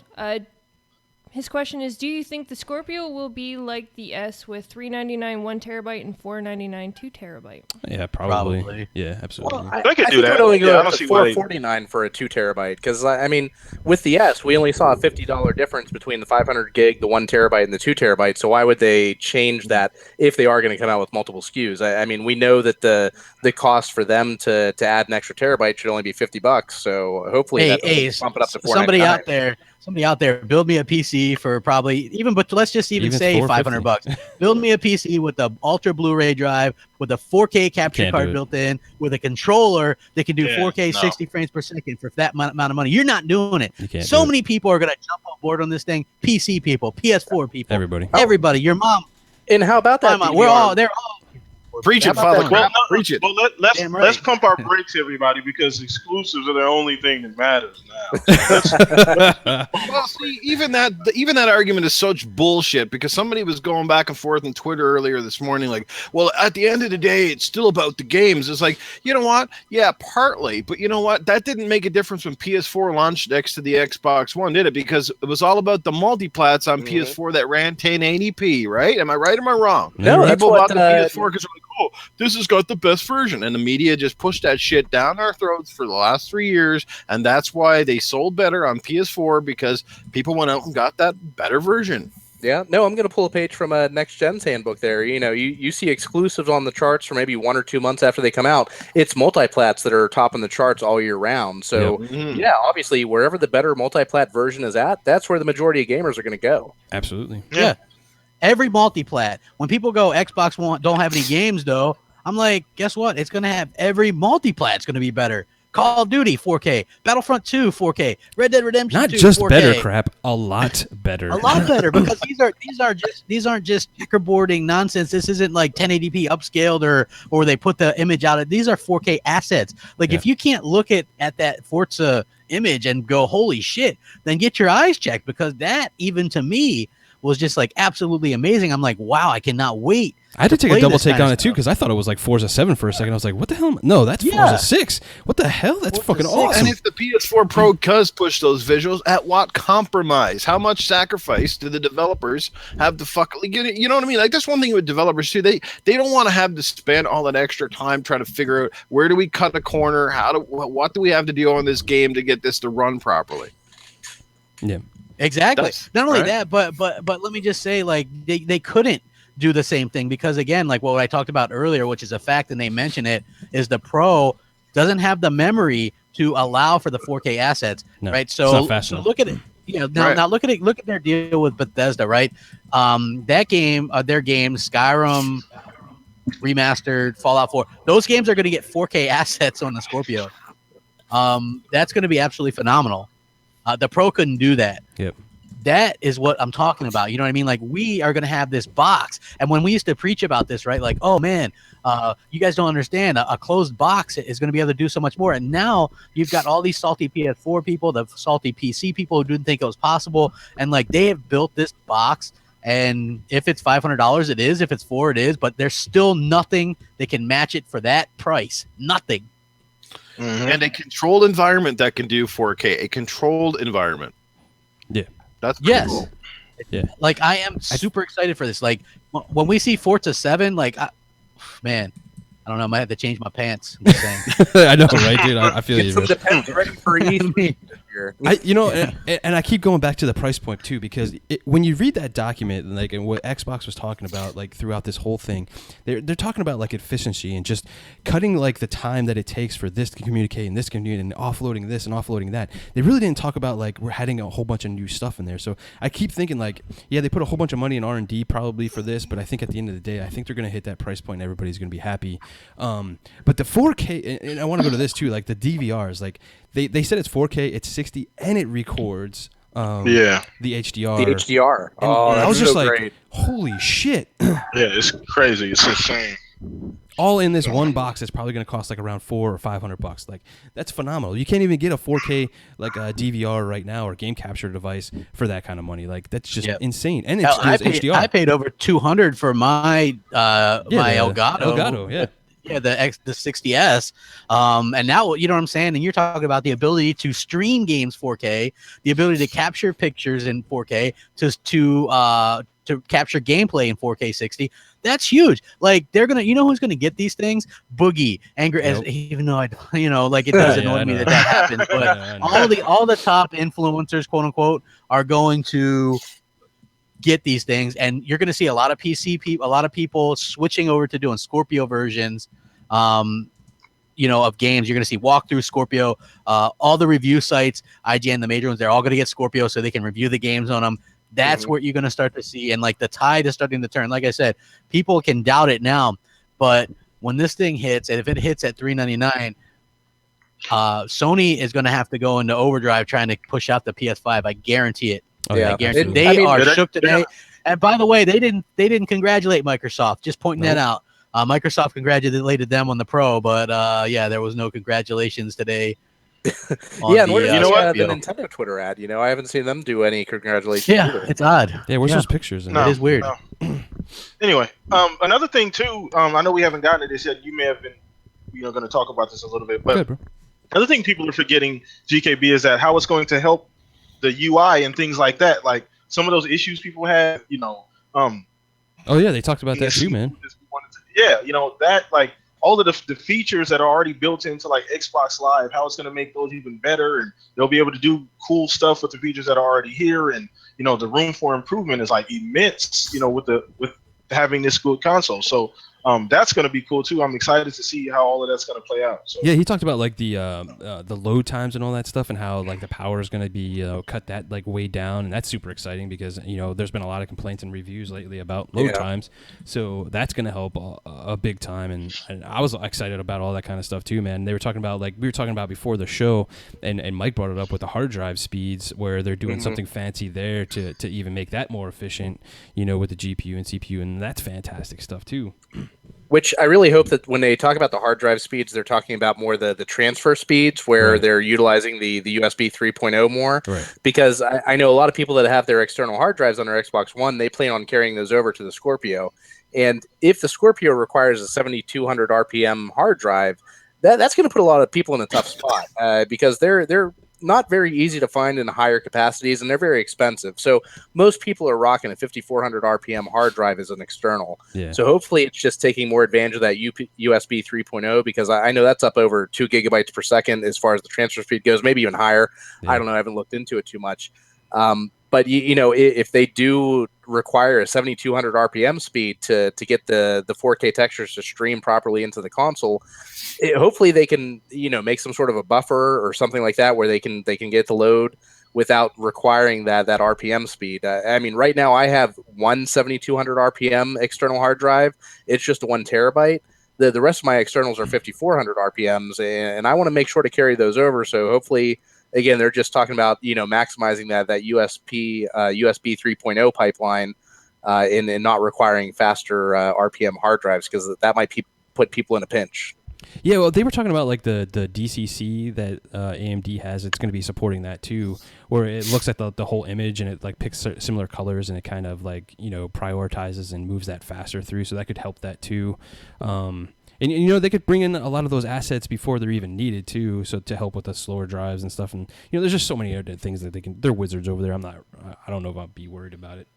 His question is, do you think the Scorpio will be like the S with $399 1 terabyte and $499 2 terabyte? Yeah, probably. Probably. Yeah, absolutely. They could do think that. it would only Yeah, go I don't up see to why they- $449 for a 2 terabyte. Because I mean, with the S, we only saw a $50 difference between the 500 gig, the 1 terabyte, and the 2 terabyte. So why would they change that if they are going to come out with multiple SKUs? I mean, we know that the cost for them to add an extra terabyte should only be $50. So hopefully that bump it up to $499. Somebody out there, build me a PC for probably but let's just even say $500. Build me a PC with the Ultra Blu-ray drive, with a 4K capture Can't card do it. built in, with a controller that can do Yeah, 4K no. 60 frames per second for that amount of money. You're not doing it. You can't So do it. many people are going to jump on board on this thing. PC people, PS4 people, Everybody. your mom, And how about that? my mom, DVR? they're all. Preach it, How about Father. that? Crap. Well, Preach it. Well, Damn right. let's pump our brakes, everybody, because exclusives are the only thing that matters now. Well, see, even that argument is such bullshit, because somebody was going back and forth on Twitter earlier this morning, like, well, at the end of the day, it's still about the games. It's like, you know what? Yeah, partly, but you know what? That didn't make a difference when PS4 launched next to the Xbox One, did it? Because it was all about the multiplats on PS4 that ran 1080p, right? Am I right or am I wrong? No, that's People what bought the PS4 because they're like, oh, this has got the best version, and the media just pushed that shit down our throats for the last 3 years, and that's why they sold better on PS4, because people went out and got that better version. Yeah, no, I'm going to pull a page from a Next Gen's handbook there. You know, you see exclusives on the charts for maybe 1 or 2 months after they come out. It's multiplats that are topping the charts all year round. So, yeah, obviously, wherever the better multiplat version is at, that's where the majority of gamers are going to go. Absolutely. Yeah. Every multiplat. When people go Xbox One don't have any games though, I'm like, guess what? It's gonna have every multiplat. It's gonna be better. Call of Duty 4K, Battlefront 2 4K, Red Dead Redemption Not 2 just 4K. better, crap. A lot better. A lot better, because these aren't just checkerboarding nonsense. This isn't like 1080p upscaled or they put the image out. These are 4K assets. Like if you can't look at that Forza image and go, holy shit, then get your eyes checked, because that, even to me, was just like absolutely amazing. I'm like, wow, I cannot wait. I had to take a play double this take kind of on it too stuff. because I thought it was like Forza 7 for a second. I was like, what the hell? No, that's Forza 6. What the hell? That's Forza fucking 6. awesome. And if the PS4 Pro does push those visuals, at what compromise? How much sacrifice do the developers have to you know what I mean? Like, that's one thing with developers too. They don't want to have to spend all that extra time trying to figure out where do we cut a corner, what do we have to do on this game to get this to run properly. Yeah, exactly. Not only right. that, but let me just say, like, they couldn't do the same thing because, again, like what I talked about earlier, which is a fact, and they mention it, is the Pro doesn't have the memory to allow for the 4K assets, right? it's not fast So enough. look at it. Now look at their deal with Bethesda, right? That game, their games, Skyrim remastered, Fallout 4, those games are going to get 4K assets on the Scorpio. That's going to be absolutely phenomenal. The Pro couldn't do that. Yep. That is what I'm talking about. You know what I mean? Like, we are going to have this box. And when we used to preach about this, right? Like, oh man, you guys don't understand. A closed box is going to be able to do so much more. And now you've got all these salty PS4 people, the salty PC people who didn't think it was possible. And like, they have built this box. And if it's $500, it is. If it's $400, it is. But there's still nothing that can match it for that price. Nothing. Mm-hmm. And a controlled environment that can do 4K. A controlled environment. Yeah. That's Yes. cool. Yeah. Like, I am super excited for this. Like, when we see Forza 7, like, man, I don't know. I might have to change my pants. I'm just saying. I know, right, dude? I feel Get you, some man. depends ready for E3 this year. And I keep going back to the price point too, because when you read that document, like, and what Xbox was talking about, like, throughout this whole thing, they're talking about like efficiency and just cutting like the time that it takes for this to communicate and this communicate and offloading this and offloading that. They really didn't talk about like we're adding a whole bunch of new stuff in there. So I keep thinking like, yeah, they put a whole bunch of money in R&D probably for this, but I think at the end of the day, I think they're gonna hit that price point and everybody's gonna be happy. But the 4K, and I want to go to this too, like the DVRs, like they said it's 4K, it's 60, and it records the HDR. The HDR. And Oh, that's I was just so like, great. holy shit. Yeah, it's crazy. It's insane. All in this one box that's probably going to cost like around $400 or $500. Like, that's phenomenal. You can't even get a 4K like a DVR right now or game capture device for that kind of money. Like, that's just insane. And it's HDR. I paid over $200 for my my Elgato. Elgato, yeah. Yeah, the 60S. And now, you know what I'm saying? And you're talking about the ability to stream games 4K, the ability to capture pictures in 4K, to capture gameplay in 4K 60. That's huge. Like, they're gonna, you know who's gonna get these things? Boogie, even though like, it does annoy me that happens. But all the top influencers, quote unquote, are going to get these things, and you're going to see a lot of PC people, a lot of people switching over to doing Scorpio versions, of games. You're going to see walkthrough Scorpio, all the review sites, IGN, the major ones, they're all going to get Scorpio so they can review the games on them. That's what you're going to start to see, and like the tide is starting to turn. Like I said, people can doubt it now, but when this thing hits, and if it hits at $399, Sony is going to have to go into overdrive trying to push out the PS5. I guarantee it. Oh, yeah, I guarantee they are shook today. And by the way, they didn't congratulate Microsoft. Just pointing that out. Microsoft congratulated them on the Pro, but there was no congratulations today. Yeah, you know what? The Nintendo Twitter ad. I haven't seen them do any congratulations. Yeah, either. it's odd. Yeah, where's those pictures? It is weird. No. Anyway, another thing too. I know we haven't gotten to this yet. You may have been, going to talk about this a little bit, but Good, bro. Another thing people are forgetting, GKB, is that how it's going to help the UI and things like that. Like some of those issues people had, Oh yeah, they talked about that too, man. Yeah, that, like, all of the features that are already built into like Xbox Live, how it's going to make those even better, and they'll be able to do cool stuff with the features that are already here, and the room for improvement is like immense, with having this good console. So that's going to be cool too. I'm excited to see how all of that's going to play out. So. Yeah, he talked about like the load times and all that stuff, and how like the power is going to be cut that like way down, and that's super exciting because there's been a lot of complaints and reviews lately about load times, so that's going to help a big time, and I was excited about all that kind of stuff too, man. They were talking about, like we were talking about before the show, and Mike brought it up with the hard drive speeds, where they're doing something fancy there to even make that more efficient, with the GPU and CPU, and that's fantastic stuff too. which I really hope that when they talk about the hard drive speeds, they're talking about more the transfer speeds where they're utilizing the USB 3.0 more. Right. Because I know a lot of people that have their external hard drives on their Xbox One, they plan on carrying those over to the Scorpio. And if the Scorpio requires a 7,200 RPM hard drive, that's going to put a lot of people in a tough spot because they're not very easy to find in higher capacities, and they're very expensive. So most people are rocking a 5,400 RPM hard drive as an external. Yeah. So hopefully it's just taking more advantage of that USB 3.0 because I know that's up over 2 gigabytes per second as far as the transfer speed goes, maybe even higher. Yeah. I don't know. I haven't looked into it too much. But you know, if they do require a 7,200 RPM speed to get the 4K textures to stream properly into the console, hopefully they can, you know, make some sort of a buffer or something like that where they can get the load without requiring that RPM speed. I mean, right now I have one 7,200 RPM external hard drive. It's just 1 terabyte. The rest of my externals are 5,400 RPMs, and I want to make sure to carry those over. So hopefully, again, they're just talking about, you know, maximizing that USB 3.0 pipeline and not requiring faster RPM hard drives because that might put people in a pinch. Yeah, well, they were talking about like the DCC that AMD has. It's going to be supporting that too, where it looks at the whole image and it like picks similar colors and it kind of like, you know, prioritizes and moves that faster through. So that could help that too. And you know, they could bring in a lot of those assets before they're even needed too, so to help with the slower drives and stuff. And you know, there's just so many other things that they can. They're wizards over there. I don't know if I'll be worried about it.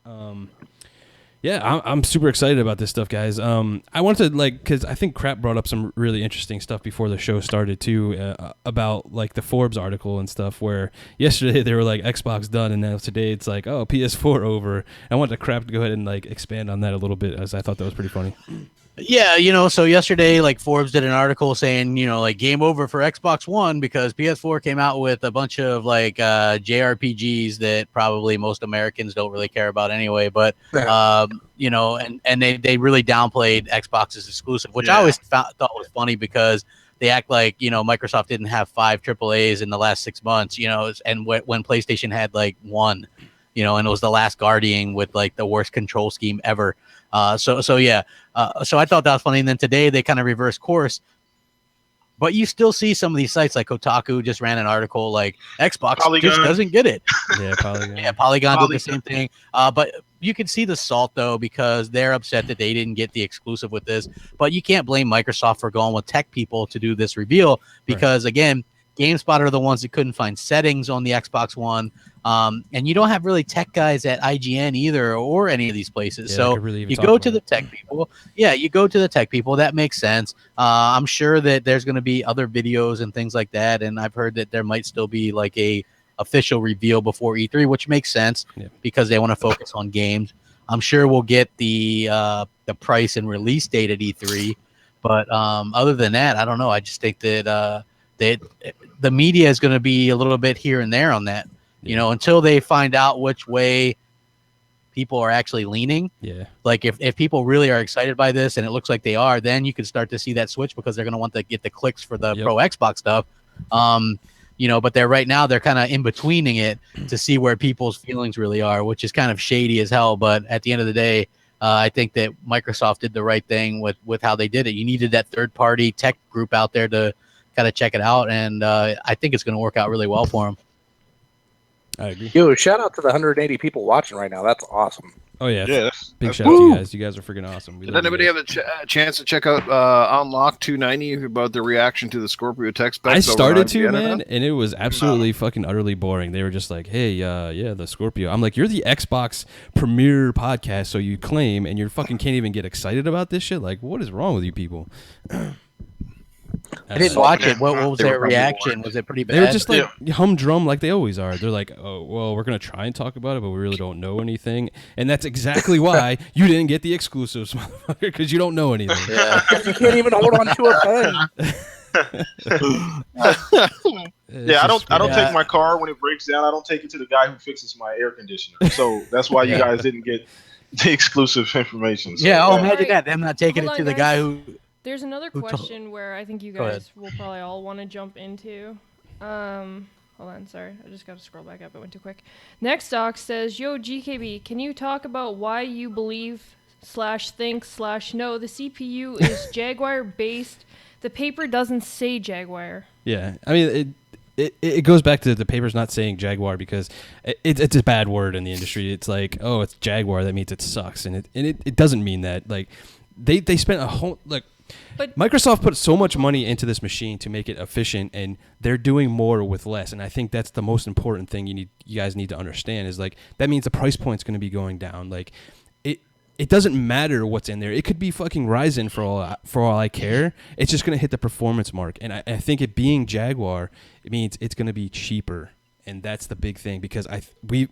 Yeah, I'm super excited about this stuff, guys. I wanted to, like, because I think Crap brought up some really interesting stuff before the show started, too, about, like, the Forbes article and stuff, where yesterday they were like, Xbox done, and now today it's like, oh, PS4 over. I wanted Crap to go ahead and, like, expand on that a little bit, as I thought that was pretty funny. Yeah, you know, so yesterday, like, Forbes did an article saying, you know, like, game over for Xbox One because PS4 came out with a bunch of, like, JRPGs that probably most Americans don't really care about anyway. But, you know, and they really downplayed Xbox's exclusive, which I always thought was funny because they act like, you know, Microsoft didn't have 5 AAAs in the last 6 months, you know, and when PlayStation had, like, 1. You know, and it was The Last Guardian with like the worst control scheme ever. So I thought that was funny. And then today they kind of reversed course. But you still see some of these sites like Kotaku just ran an article like Xbox Polygon. just doesn't get it. Yeah, Polygon. Yeah, Polygon did the same thing. But you can see the salt though because they're upset that they didn't get the exclusive with this. But you can't blame Microsoft for going with tech people to do this reveal because again, GameSpot are the ones that couldn't find settings on the Xbox One. And you don't have really tech guys at IGN either or any of these places. So you go to the tech people. Yeah, you go to the tech people. That makes sense. I'm sure that there's going to be other videos and things like that. And I've heard that there might still be like a official reveal before E3, which makes sense because they want to focus on games. I'm sure we'll get the price and release date at E3. But other than that, I don't know. I just think that the media is going to be a little bit here and there on that, you know, until they find out which way people are actually leaning. Yeah. Like if people really are excited by this and it looks like they are, then you can start to see that switch because they're going to want to get the clicks for the Pro Xbox stuff. You know, but right now they're kind of in betweening it to see where people's feelings really are, which is kind of shady as hell. But at the end of the day, I think that Microsoft did the right thing with how they did it. You needed that third-party tech group out there to kind of check it out, and I think it's going to work out really well for them. I agree. Yo, shout out to the 180 people watching right now. That's awesome. Oh, yeah. Yes. Big shout out to you guys. You guys are freaking awesome. Did anybody have a chance to check out Unlock 290 about the reaction to the Scorpio tech specs? I started to, man, and it was absolutely fucking utterly boring. They were just like, hey, yeah, the Scorpio. I'm like, you're the Xbox premier podcast, so you claim, and you fucking can't even get excited about this shit? Like, what is wrong with you people? I didn't watch it. What was their reaction? Was it pretty bad? They were just like humdrum like they always are. They're like, oh, well, we're going to try and talk about it, but we really don't know anything. And that's exactly why you didn't get the exclusives, motherfucker, because you don't know anything. Yeah. You can't even hold on to a pen. I don't take my car when it breaks down. I don't take it to the guy who fixes my air conditioner. So that's why you guys didn't get the exclusive information. So, imagine that. Them not taking it to the guy who... There's another question where I think you guys will probably all want to jump into. Hold on, sorry. I just got to scroll back up. It went too quick. Next doc says, yo, GKB, can you talk about why you believe /think/no, the CPU is Jaguar based. The paper doesn't say Jaguar. Yeah, I mean, it goes back to the paper's not saying Jaguar because it's a bad word in the industry. It's like, oh, it's Jaguar, that means it sucks, and it doesn't mean that. Like, they spent a whole But Microsoft put so much money into this machine to make it efficient, and they're doing more with less. And I think that's the most important thing you guys need to understand is like that means the price point's going to be going down. Like it doesn't matter what's in there. It could be fucking Ryzen for all I care. It's just going to hit the performance mark. And I think it being Jaguar, it means it's going to be cheaper. And that's the big thing because we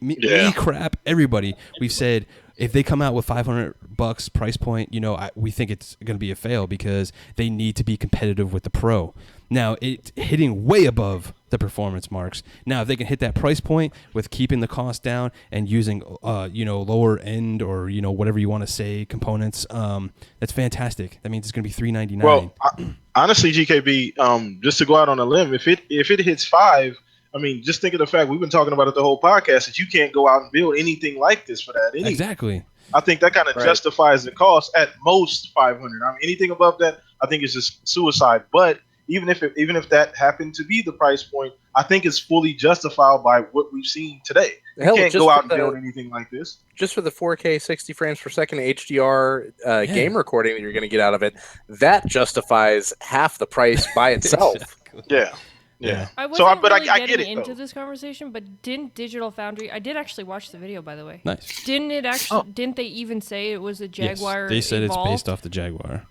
crap everybody. We've said if they come out with $500 price point, we think it's going to be a fail because they need to be competitive with the Pro. Now it's hitting way above the performance marks. Now if they can hit that price point with keeping the cost down and using lower end or whatever you want to say components, that's fantastic. That means it's going to be $399. Well, honestly, GKB, just to go out on a limb, if it hits 5. I mean, just think of the fact we've been talking about it the whole podcast that you can't go out and build anything like this for that. Exactly. I think that kind of justifies the cost at most 500. I mean, anything above that, I think is just suicide. But even if that happened to be the price point, I think it's fully justified by what we've seen today. You can't go out and build anything like this. Just for the 4K 60 frames per second HDR game recording that you're going to get out of it, that justifies half the price by itself. Exactly. Yeah. I wasn't I really get getting it, into though. this conversation, but didn't DigitalFoundry? I did actually watch the video, by the way. Nice. Didn't it actually? Didn't they even say it was a Jaguar? Yes, they said evolved? it's based off the Jaguar.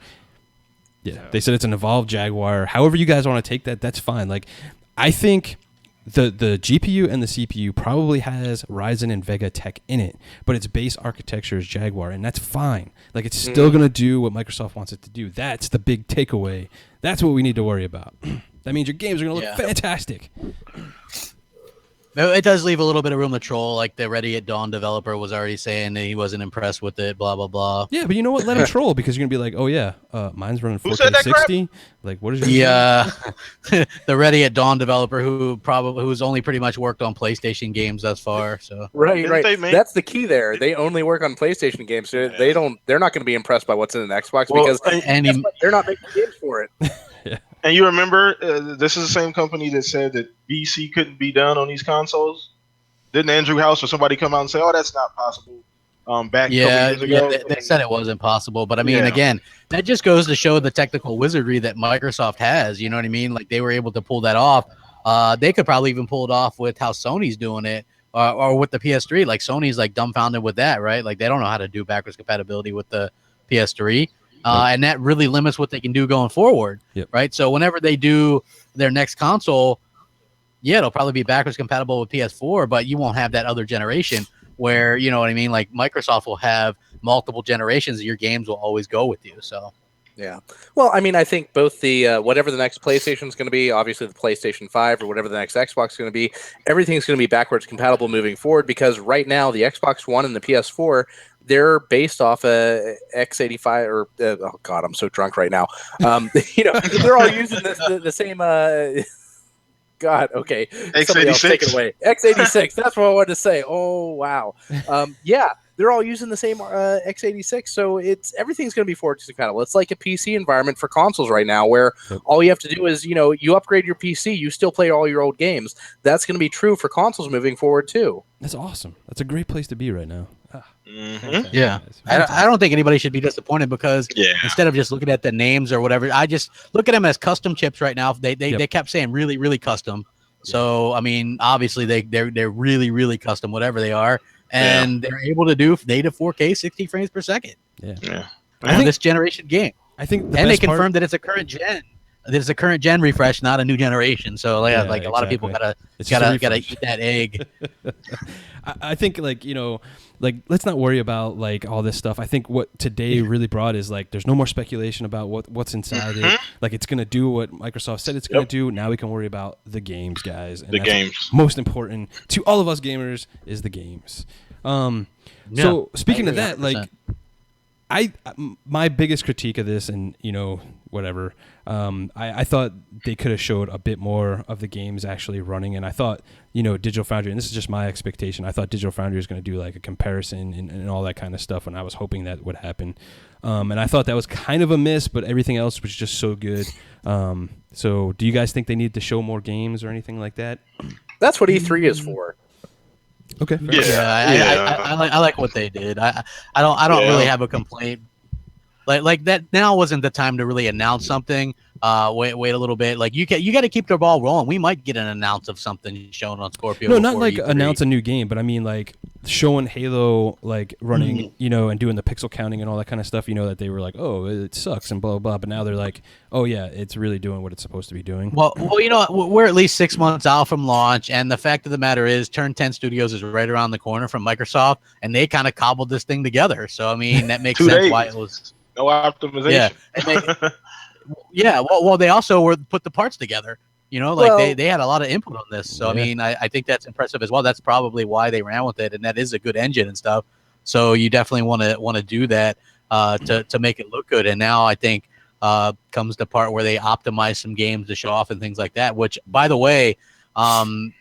Yeah, they said it's an evolved Jaguar. However you guys want to take that, that's fine. Like, I think the GPU and the CPU probably has Ryzen and Vega tech in it, but its base architecture is Jaguar, and that's fine. Like, it's still going to do what Microsoft wants it to do. That's the big takeaway. That's what we need to worry about. That means your games are going to look fantastic. It does leave a little bit of room to troll. Like the Ready at Dawn developer was already saying that he wasn't impressed with it, blah, blah, blah. Yeah, but you know what? Let him troll because you're going to be like, oh, yeah, mine's running 4K 60. Like, what is your the Ready at Dawn developer who's only pretty much worked on PlayStation games thus far. So Right. That's the key there. They only work on PlayStation games. So they're not going to be impressed by what's in an Xbox because they're not making games for it. And you remember, this is the same company that said that BC couldn't be done on these consoles? Didn't Andrew House or somebody come out and say, oh, that's not possible? Back a couple years ago? They said it wasn't possible. But, I mean, again, that just goes to show the technical wizardry that Microsoft has. You know what I mean? Like, they were able to pull that off. They could probably even pull it off with how Sony's doing it or with the PS3. Like, Sony's, like, dumbfounded with that, right? Like, they don't know how to do backwards compatibility with the PS3. And that really limits what they can do going forward, right? So whenever they do their next console, it'll probably be backwards compatible with PS4, but you won't have that other generation where, you know what I mean? Like Microsoft will have multiple generations. Your games will always go with you. So, yeah. Well, I mean, I think both the whatever the next PlayStation is going to be, obviously the PlayStation 5 or whatever the next Xbox is going to be, everything's going to be backwards compatible moving forward because right now the Xbox One and the PS4, they're based off a x85 or oh god, I'm so drunk right now. They're all using the same. God, okay. Somebody else take it away. x86. That's what I wanted to say. Oh wow. They're all using the same x86, so everything's going to be forward compatible. It's like a PC environment for consoles right now, where all you have to do is you upgrade your PC, you still play all your old games. That's going to be true for consoles moving forward too. That's awesome. That's a great place to be right now. Mm-hmm. Yeah, I don't think anybody should be disappointed because instead of just looking at the names or whatever, I just look at them as custom chips right now. They kept saying really, really custom. So I mean, obviously they're really, really custom, whatever they are, and they're able to do native 4K 60 frames per second. On this generation game. I think, they confirmed that it's a current gen. It's a current gen refresh, not a new generation. So a lot of people gotta eat that egg. I think let's not worry about like all this stuff. I think what today really brought is like there's no more speculation about what's inside it. Like it's gonna do what Microsoft said it's gonna do. Now we can worry about the games, guys. And the games. Most important to all of us gamers is the games. So speaking of that, like my biggest critique of this, and whatever, I thought they could have showed a bit more of the games actually running, and I thought DigitalFoundry, and this is just my expectation, I thought DigitalFoundry was going to do like a comparison and all that kind of stuff, and I was hoping that would happen, and I thought that was kind of a miss, but everything else was just so good. So do you guys think they need to show more games or anything like that? That's what E3 is for. Okay. I like what they did. I don't really have a complaint. Like that now wasn't the time to really announce something. Wait a little bit. Like you got to keep the ball rolling. We might get an announce of something shown on Scorpio. No, not like E3. announce a new game, but I mean like showing Halo like running, and doing the pixel counting and all that kind of stuff. That they were like, oh, it sucks and blah blah blah. But now they're like, oh yeah, it's really doing what it's supposed to be doing. Well, we're at least 6 months out from launch, and the fact of the matter is, Turn 10 Studios is right around the corner from Microsoft, and they kind of cobbled this thing together. So I mean, that makes sense why it was. No optimization. Yeah, well, they also put the parts together. They had a lot of input on this. So I mean, I think that's impressive as well. That's probably why they ran with it, and that is a good engine and stuff. So you definitely want to do that to make it look good. And now I think comes the part where they optimize some games to show off and things like that. Which, by the way, the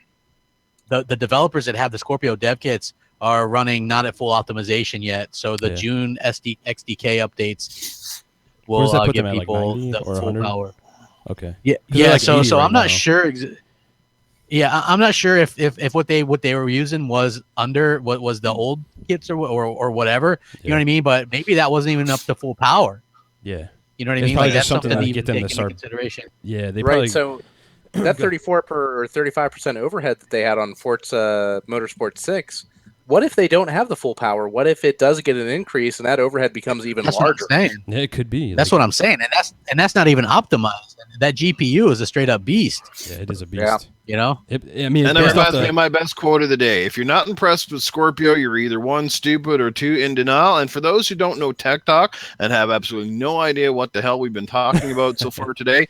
developers that have the Scorpio dev kits are running not at full optimization yet. So the June XDK updates will give people the full power. Okay. Yeah. Like so right I'm not now. sure. I'm not sure if what they were using was under what was the old kits or whatever. You know what I mean? But maybe that wasn't even up to full power. Yeah. You know what I It's mean? probably Like just that's something to to get them to take into start. consideration. Yeah, they Right. probably. So that 34 or 35% overhead that they had on Forza Motorsport 6. What if they don't have the full power? What if it does get an increase and that overhead becomes even That's larger? what I'm saying. Yeah, it could be. That's what I'm saying, and that's not even optimized. That GPU is a straight up beast. Yeah, it is a beast. Yeah. I mean, And that reminds me of my best quote of the day. If you're not impressed with Scorpio, you're either one, stupid, or two, in denial. And for those who don't know Tech Talk and have absolutely no idea what the hell we've been talking about so far today,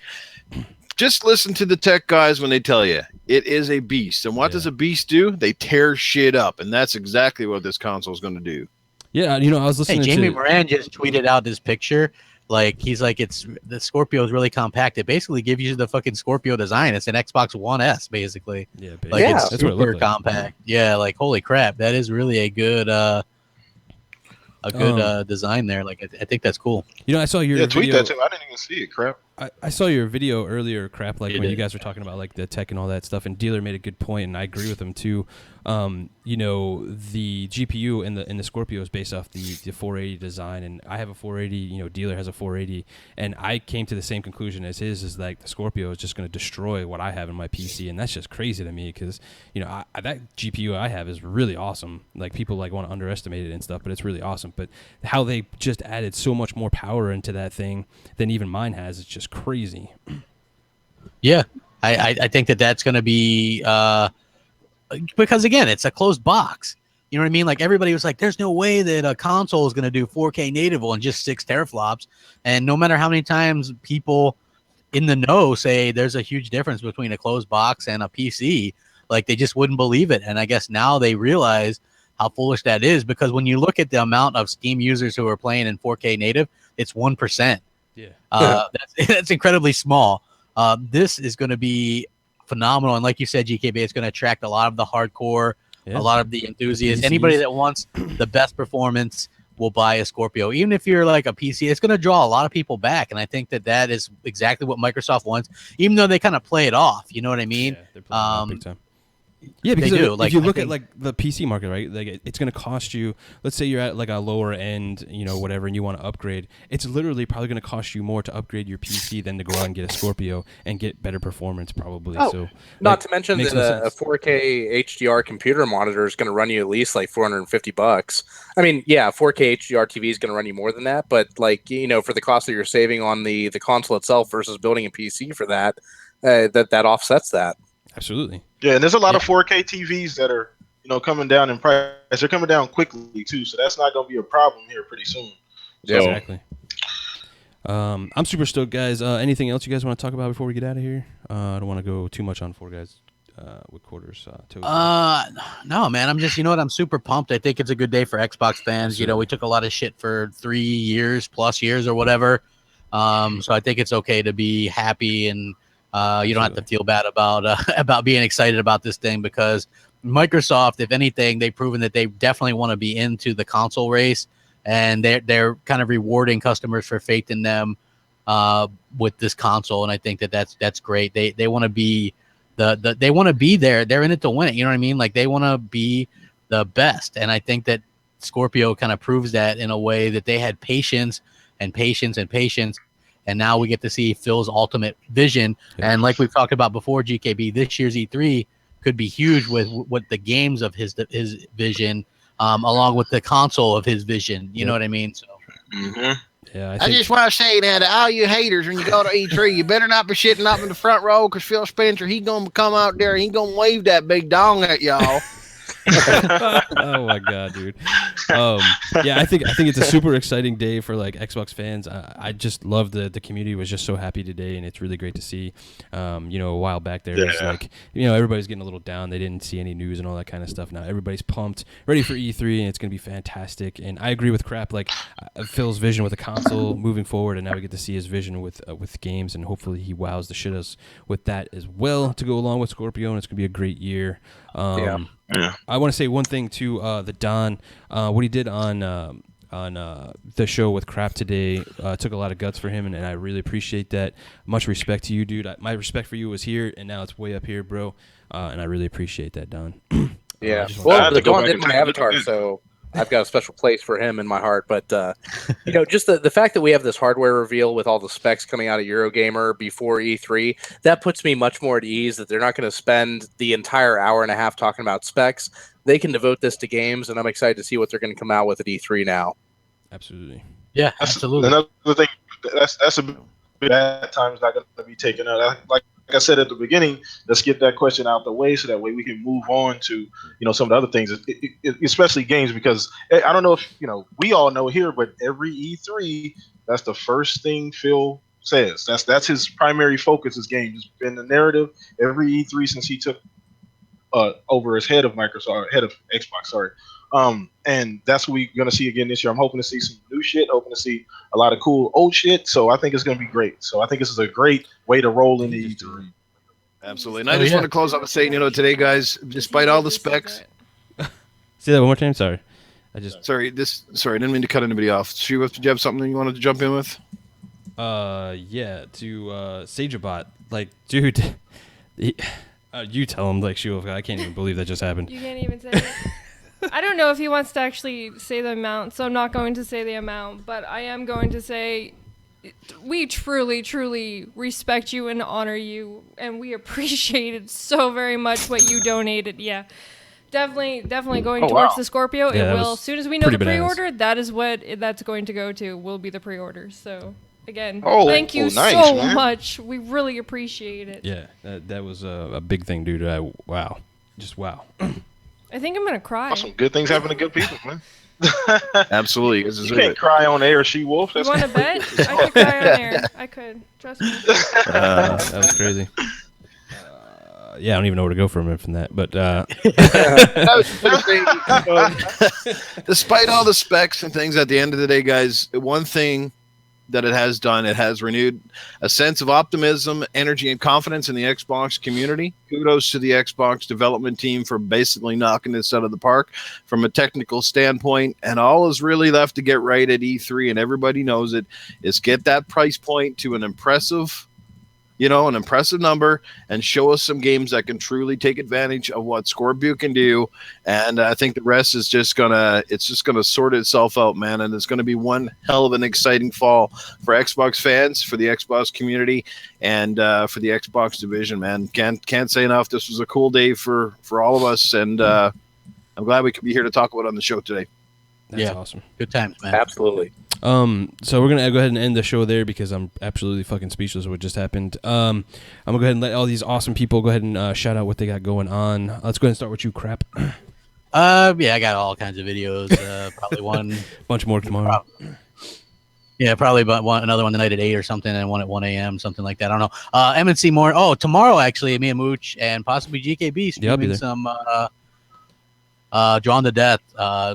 just listen to the tech guys when they tell you it is a beast. And what does a beast do? They tear shit up. And that's exactly what this console is going to do. Yeah, I was listening Jamie to... Moran just tweeted out this picture. Like, he's like, the Scorpio is really compact. It basically gives you the fucking Scorpio design. It's an Xbox One S, basically. Yeah, like it's that's what it super looked like. compact. Yeah, like holy crap, that is really a good design there. Like, I think that's cool. I saw your tweet video. that too. I didn't even see it. Crap. I saw your video earlier, Crap, like You when did. you guys were talking about like the tech and all that stuff, and Dealer made a good point, and I agree with him too. The GPU in the Scorpio is based off the 480 design, and I have a 480. Dealer has a 480, and I came to the same conclusion as his. Is like the Scorpio is just going to destroy what I have in my PC, and that's just crazy to me because that GPU I have is really awesome. Like people like want to underestimate it and stuff, but it's really awesome. But how they just added so much more power into that thing than even mine has, it's just crazy. Yeah, I think that's going to be because again, it's a closed box. You know what I mean? Like everybody was like, "There's no way that a console is going to do 4K native on just 6 teraflops." And no matter how many times people in the know say there's a huge difference between a closed box and a PC, like they just wouldn't believe it. And I guess now they realize how foolish that is, because when you look at the amount of Steam users who are playing in 4K native, it's 1%. Yeah. That's incredibly small. This is going to be phenomenal. And like you said, GKB, it's going to attract a lot of the hardcore, a lot of the enthusiasts. Anybody that wants the best performance will buy a Scorpio. Even if you're like a PC, it's going to draw a lot of people back. And I think that is exactly what Microsoft wants, even though they kind of play it off. You know what I mean? Yeah, they're playing it off big time. Yeah, because They do. if Like, you I look at think- like the PC market, right? Like it's going to cost you. Let's say you're at like a lower end, whatever, and you want to upgrade. It's literally probably going to cost you more to upgrade your PC than to go out and get a Scorpio and get better performance, probably. Oh, so, not to mention makes that no a sense. 4K HDR computer monitor is going to run you at least like $450. I mean, yeah, 4K HDR TV is going to run you more than that, but like for the cost that you're saving on the console itself versus building a PC for that, that offsets that. Absolutely. Yeah, and there's a lot of 4K TVs that are, coming down in price. They're coming down quickly too, so that's not going to be a problem here pretty soon. So, Exactly. I'm super stoked, guys. Anything else you guys want to talk about before we get out of here? I don't want to go too much on Four Guys. quarters? No, man. I'm just, I'm super pumped. I think it's a good day for Xbox fans. We took a lot of shit for 3 years plus years or whatever. So I think it's okay to be happy, and you don't have to feel bad about being excited about this thing, because Microsoft, if anything, they've proven that they definitely want to be into the console race, and they're kind of rewarding customers for faith in them with this console. And I think that's great. They want to be they want to be there. They're in it to win it. You know what I mean? Like, they want to be the best. And I think that Scorpio kind of proves that in a way that they had patience and patience and patience. And now we get to see Phil's ultimate vision. Yeah. And like we've talked about before, GKB, this year's E3 could be huge with the games of his vision, along with the console of his vision. You know what I mean? So. Mm-hmm. Yeah, I just want to say now to all you haters, when you go to E3, you better not be sitting up in the front row, because Phil Spencer, he gonna come out there, he gonna wave that big dong at y'all. Oh my god, dude. Yeah, I think it's a super exciting day for like Xbox fans. I just love the community was just so happy today, and it's really great to see. A while back there, it was like, everybody's getting a little down. They didn't see any news and all that kind of stuff. Now everybody's pumped, ready for E3, and it's gonna be fantastic. And I agree with Crap, like Phil's vision with the console moving forward, and now we get to see his vision with games, and hopefully he wows the shit us with that as well to go along with Scorpio, and it's gonna be a great year. Yeah. I want to say one thing to the Don, what he did on the show with Crap today took a lot of guts for him, and I really appreciate that. Much respect to you, dude. My respect for you was here, and now it's way up here, bro. And I really appreciate that, Don. Yeah. Well, the Don did my avatar, so I've got a special place for him in my heart. But just the fact that we have this hardware reveal with all the specs coming out of Eurogamer before E3, that puts me much more at ease that they're not going to spend the entire hour and a half talking about specs. They can devote this to games, and I'm excited to see what they're going to come out with at E3 now. Absolutely. Yeah, absolutely. Another thing, that's a bit at times not going to be taken out. Like I said at the beginning, let's get that question out the way, so that way we can move on to some of the other things, especially games, because I don't know if we all know here, but every E3, that's the first thing Phil says. That's his primary focus is games. It's been the narrative every E3 since he took over as head of Xbox. Sorry. And that's what we're gonna see again this year. I'm hoping to see some new shit, hoping to see a lot of cool old shit. So I think it's gonna be great. So I think this is a great way to roll into E3. Absolutely. And I just want to close out by saying, today, guys, despite all the specs. Say that one more time. Sorry. Sorry, I didn't mean to cut anybody off. SheWulf, did you have something you wanted to jump in with? Yeah, to Sageabot. Like, dude, you tell him, like, SheWulf, I can't even believe that just happened. You can't even say it. I don't know if he wants to actually say the amount, so I'm not going to say the amount, but I am going to say we truly, truly respect you and honor you, and we appreciate it so very much what you donated. Yeah. Definitely going towards the Scorpio. Yeah, it will. As soon as we know the pre-order, that is what that's going to go to, will be the pre-orders. So, again, thank you so much. We really appreciate it. Yeah, that was a big thing, dude. Wow. Just wow. I think I'm going to cry. Some good things happen to good people, man. Absolutely. You can't cry on air, SheWulf. You want to bet? I could cry on air. I could. Trust me. That was crazy. Yeah, I don't even know where to go from that, but despite all the specs and things, at the end of the day, guys, one thing that it has done, it has renewed a sense of optimism, energy, and confidence in the Xbox community. Kudos to the Xbox development team for basically knocking this out of the park from a technical standpoint. And all is really left to get right at E3, and everybody knows it, is get that price point to an impressive number, and show us some games that can truly take advantage of what Scorpio can do. And I think the rest is just gonna sort itself out, man. And it's gonna be one hell of an exciting fall for Xbox fans, for the Xbox community, and for the Xbox division, man. Can't say enough. This was a cool day for all of us, and I'm glad we could be here to talk about it on the show today. That's awesome. Good times, man. Absolutely. So we're gonna go ahead and end the show there because I'm absolutely fucking speechless with what just happened. I'm gonna go ahead and let all these awesome people go ahead and shout out what they got going on. Let's go ahead and start with you, Crap. Yeah, I got all kinds of videos. Probably one bunch more tomorrow. Yeah, probably about another one tonight at 8 or something, and one at 1 a.m., something like that. I don't know. MNC more. Oh, tomorrow, actually, me and Mooch and possibly GKB streaming some Drawn to Death,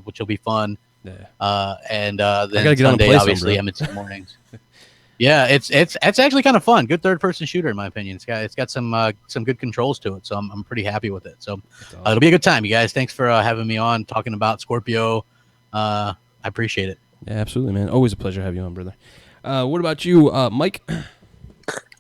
which will be fun. Yeah. And then get Sunday, on obviously, MNC mornings. Yeah, it's actually kind of fun. Good third-person shooter, in my opinion. It's got some good controls to it, so I'm pretty happy with it. So awesome. It'll be a good time, you guys. Thanks for having me on, talking about Scorpio. I appreciate it. Yeah, absolutely, man. Always a pleasure to have you on, brother. What about you, Mike?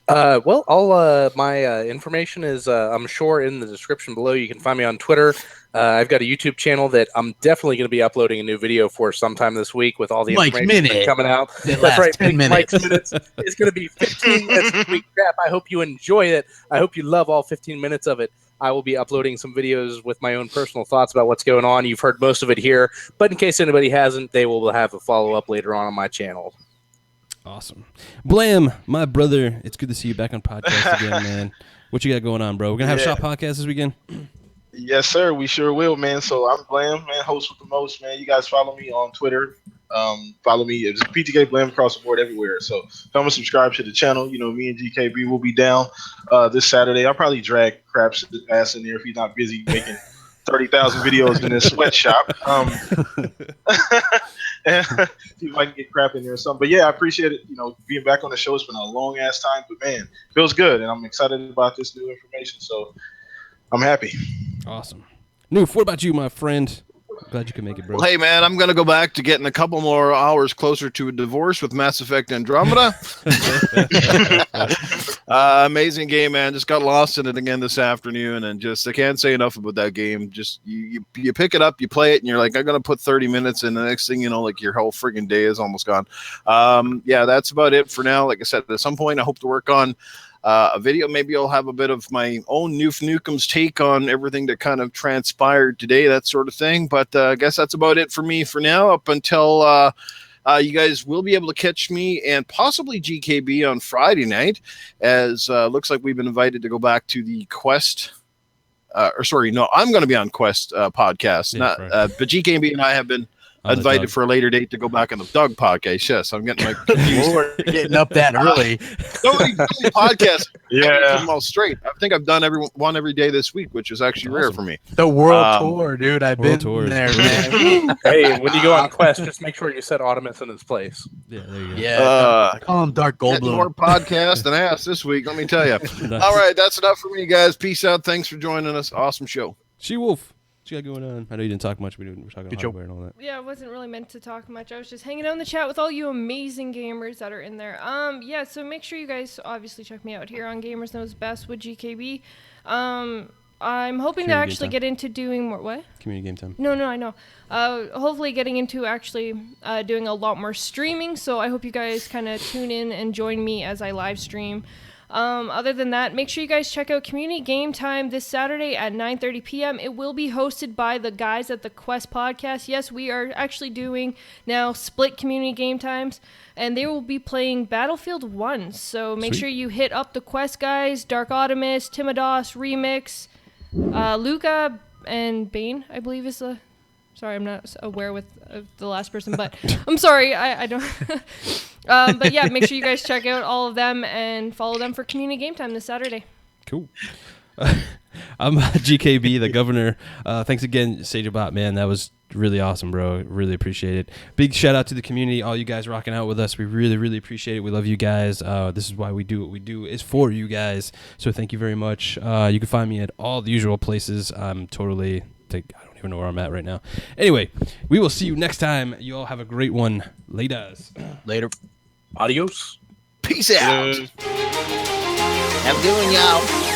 Well, all my information is, I'm sure, in the description below. You can find me on Twitter. I've got a YouTube channel that I'm definitely going to be uploading a new video for sometime this week with all the information that's coming out. That's right. 10 minutes. Mike's Minutes is going to be 15 minutes this week. Crap. I hope you enjoy it. I hope you love all 15 minutes of it. I will be uploading some videos with my own personal thoughts about what's going on. You've heard most of it here, but in case anybody hasn't, they will have a follow-up later on my channel. Awesome. Blam, my brother, it's good to see you back on podcast again, man. What you got going on, bro? We're going to have Shop Podcast this weekend? Yes, sir. We sure will, man. So I'm Blam, man, host with the most, man. You guys follow me on Twitter. Follow me. It's PTK Blam across the board everywhere. So come and subscribe to the channel. You know, me and GKB will be down this Saturday. I'll probably drag Craps' ass in there if he's not busy making 30,000 videos in his sweatshop. And see if I can get crap in there or something. But yeah, I appreciate it. You know, being back on the show. It's been a long ass time, but man, feels good, and I'm excited about this new information. So I'm happy. Awesome. Newf, what about you, my friend? Glad you could make it, bro. Well, hey, man, I'm going to go back to getting a couple more hours closer to a divorce with Mass Effect Andromeda. Amazing game, man. Just got lost in it again this afternoon, and just I can't say enough about that game. Just you pick it up, you play it, and you're like, I'm going to put 30 minutes in. The next thing you know, like your whole friggin' day is almost gone. Yeah, that's about it for now. Like I said, at some point, I hope to work on a video. Maybe I'll have a bit of my own Newkem's take on everything that kind of transpired today, that sort of thing. But I guess that's about it for me for now, up until you guys will be able to catch me and possibly GKB on Friday night, as looks like we've been invited to go back to the Quest. I'm going to be on Quest podcast. But GKB and I have been invited for a later date to go back on the Doug podcast. Yes, I'm getting my confused. We're getting up that early. Nobody podcast. Yeah, them all straight. I think I've done one every day this week, which is actually rare for me. The world tour, dude. I've been there, man. Hey, when you go on Quest, just make sure you set Automats in his place. Yeah, there you go. Yeah, call him Dark Goldblum. More podcast than ass this week, let me tell you. Nice. All right, that's enough for me, guys. Peace out. Thanks for joining us. Awesome show. SheWulf. What you got going on? I know you didn't talk much. We're talking hardware and all that. Yeah, I wasn't really meant to talk much. I was just hanging out in the chat with all you amazing gamers that are in there. Yeah, so make sure you guys obviously check me out here on Gamers Knows Best with GKB. I'm hoping to actually get into doing more. What? Community game time. No, I know. Hopefully getting into actually doing a lot more streaming. So I hope you guys kind of tune in and join me as I live stream. Other than that, make sure you guys check out Community Game Time this Saturday at 9:30 p.m. It will be hosted by the guys at the Quest podcast. Yes, we are actually doing now split Community Game Times, and they will be playing Battlefield 1. So make sure you hit up the Quest guys, Dark Optimus, Timodos, Remix, Luca, and Bane, I believe is the... Sorry, I'm not aware with the last person, but I'm sorry, I don't... but yeah, make sure you guys check out all of them and follow them for Community Game Time this Saturday. Cool. I'm GKB, the governor. Thanks again, Sagebot, man. That was really awesome, bro. Really appreciate it. Big shout out to the community, all you guys rocking out with us. We really, really appreciate it. We love you guys. This is why we do what we do. It's for you guys. So thank you very much. You can find me at all the usual places. I'm totally... I don't even know where I'm at right now. Anyway, we will see you next time. You all have a great one. Later. Adios. Peace out. Have a good one, y'all.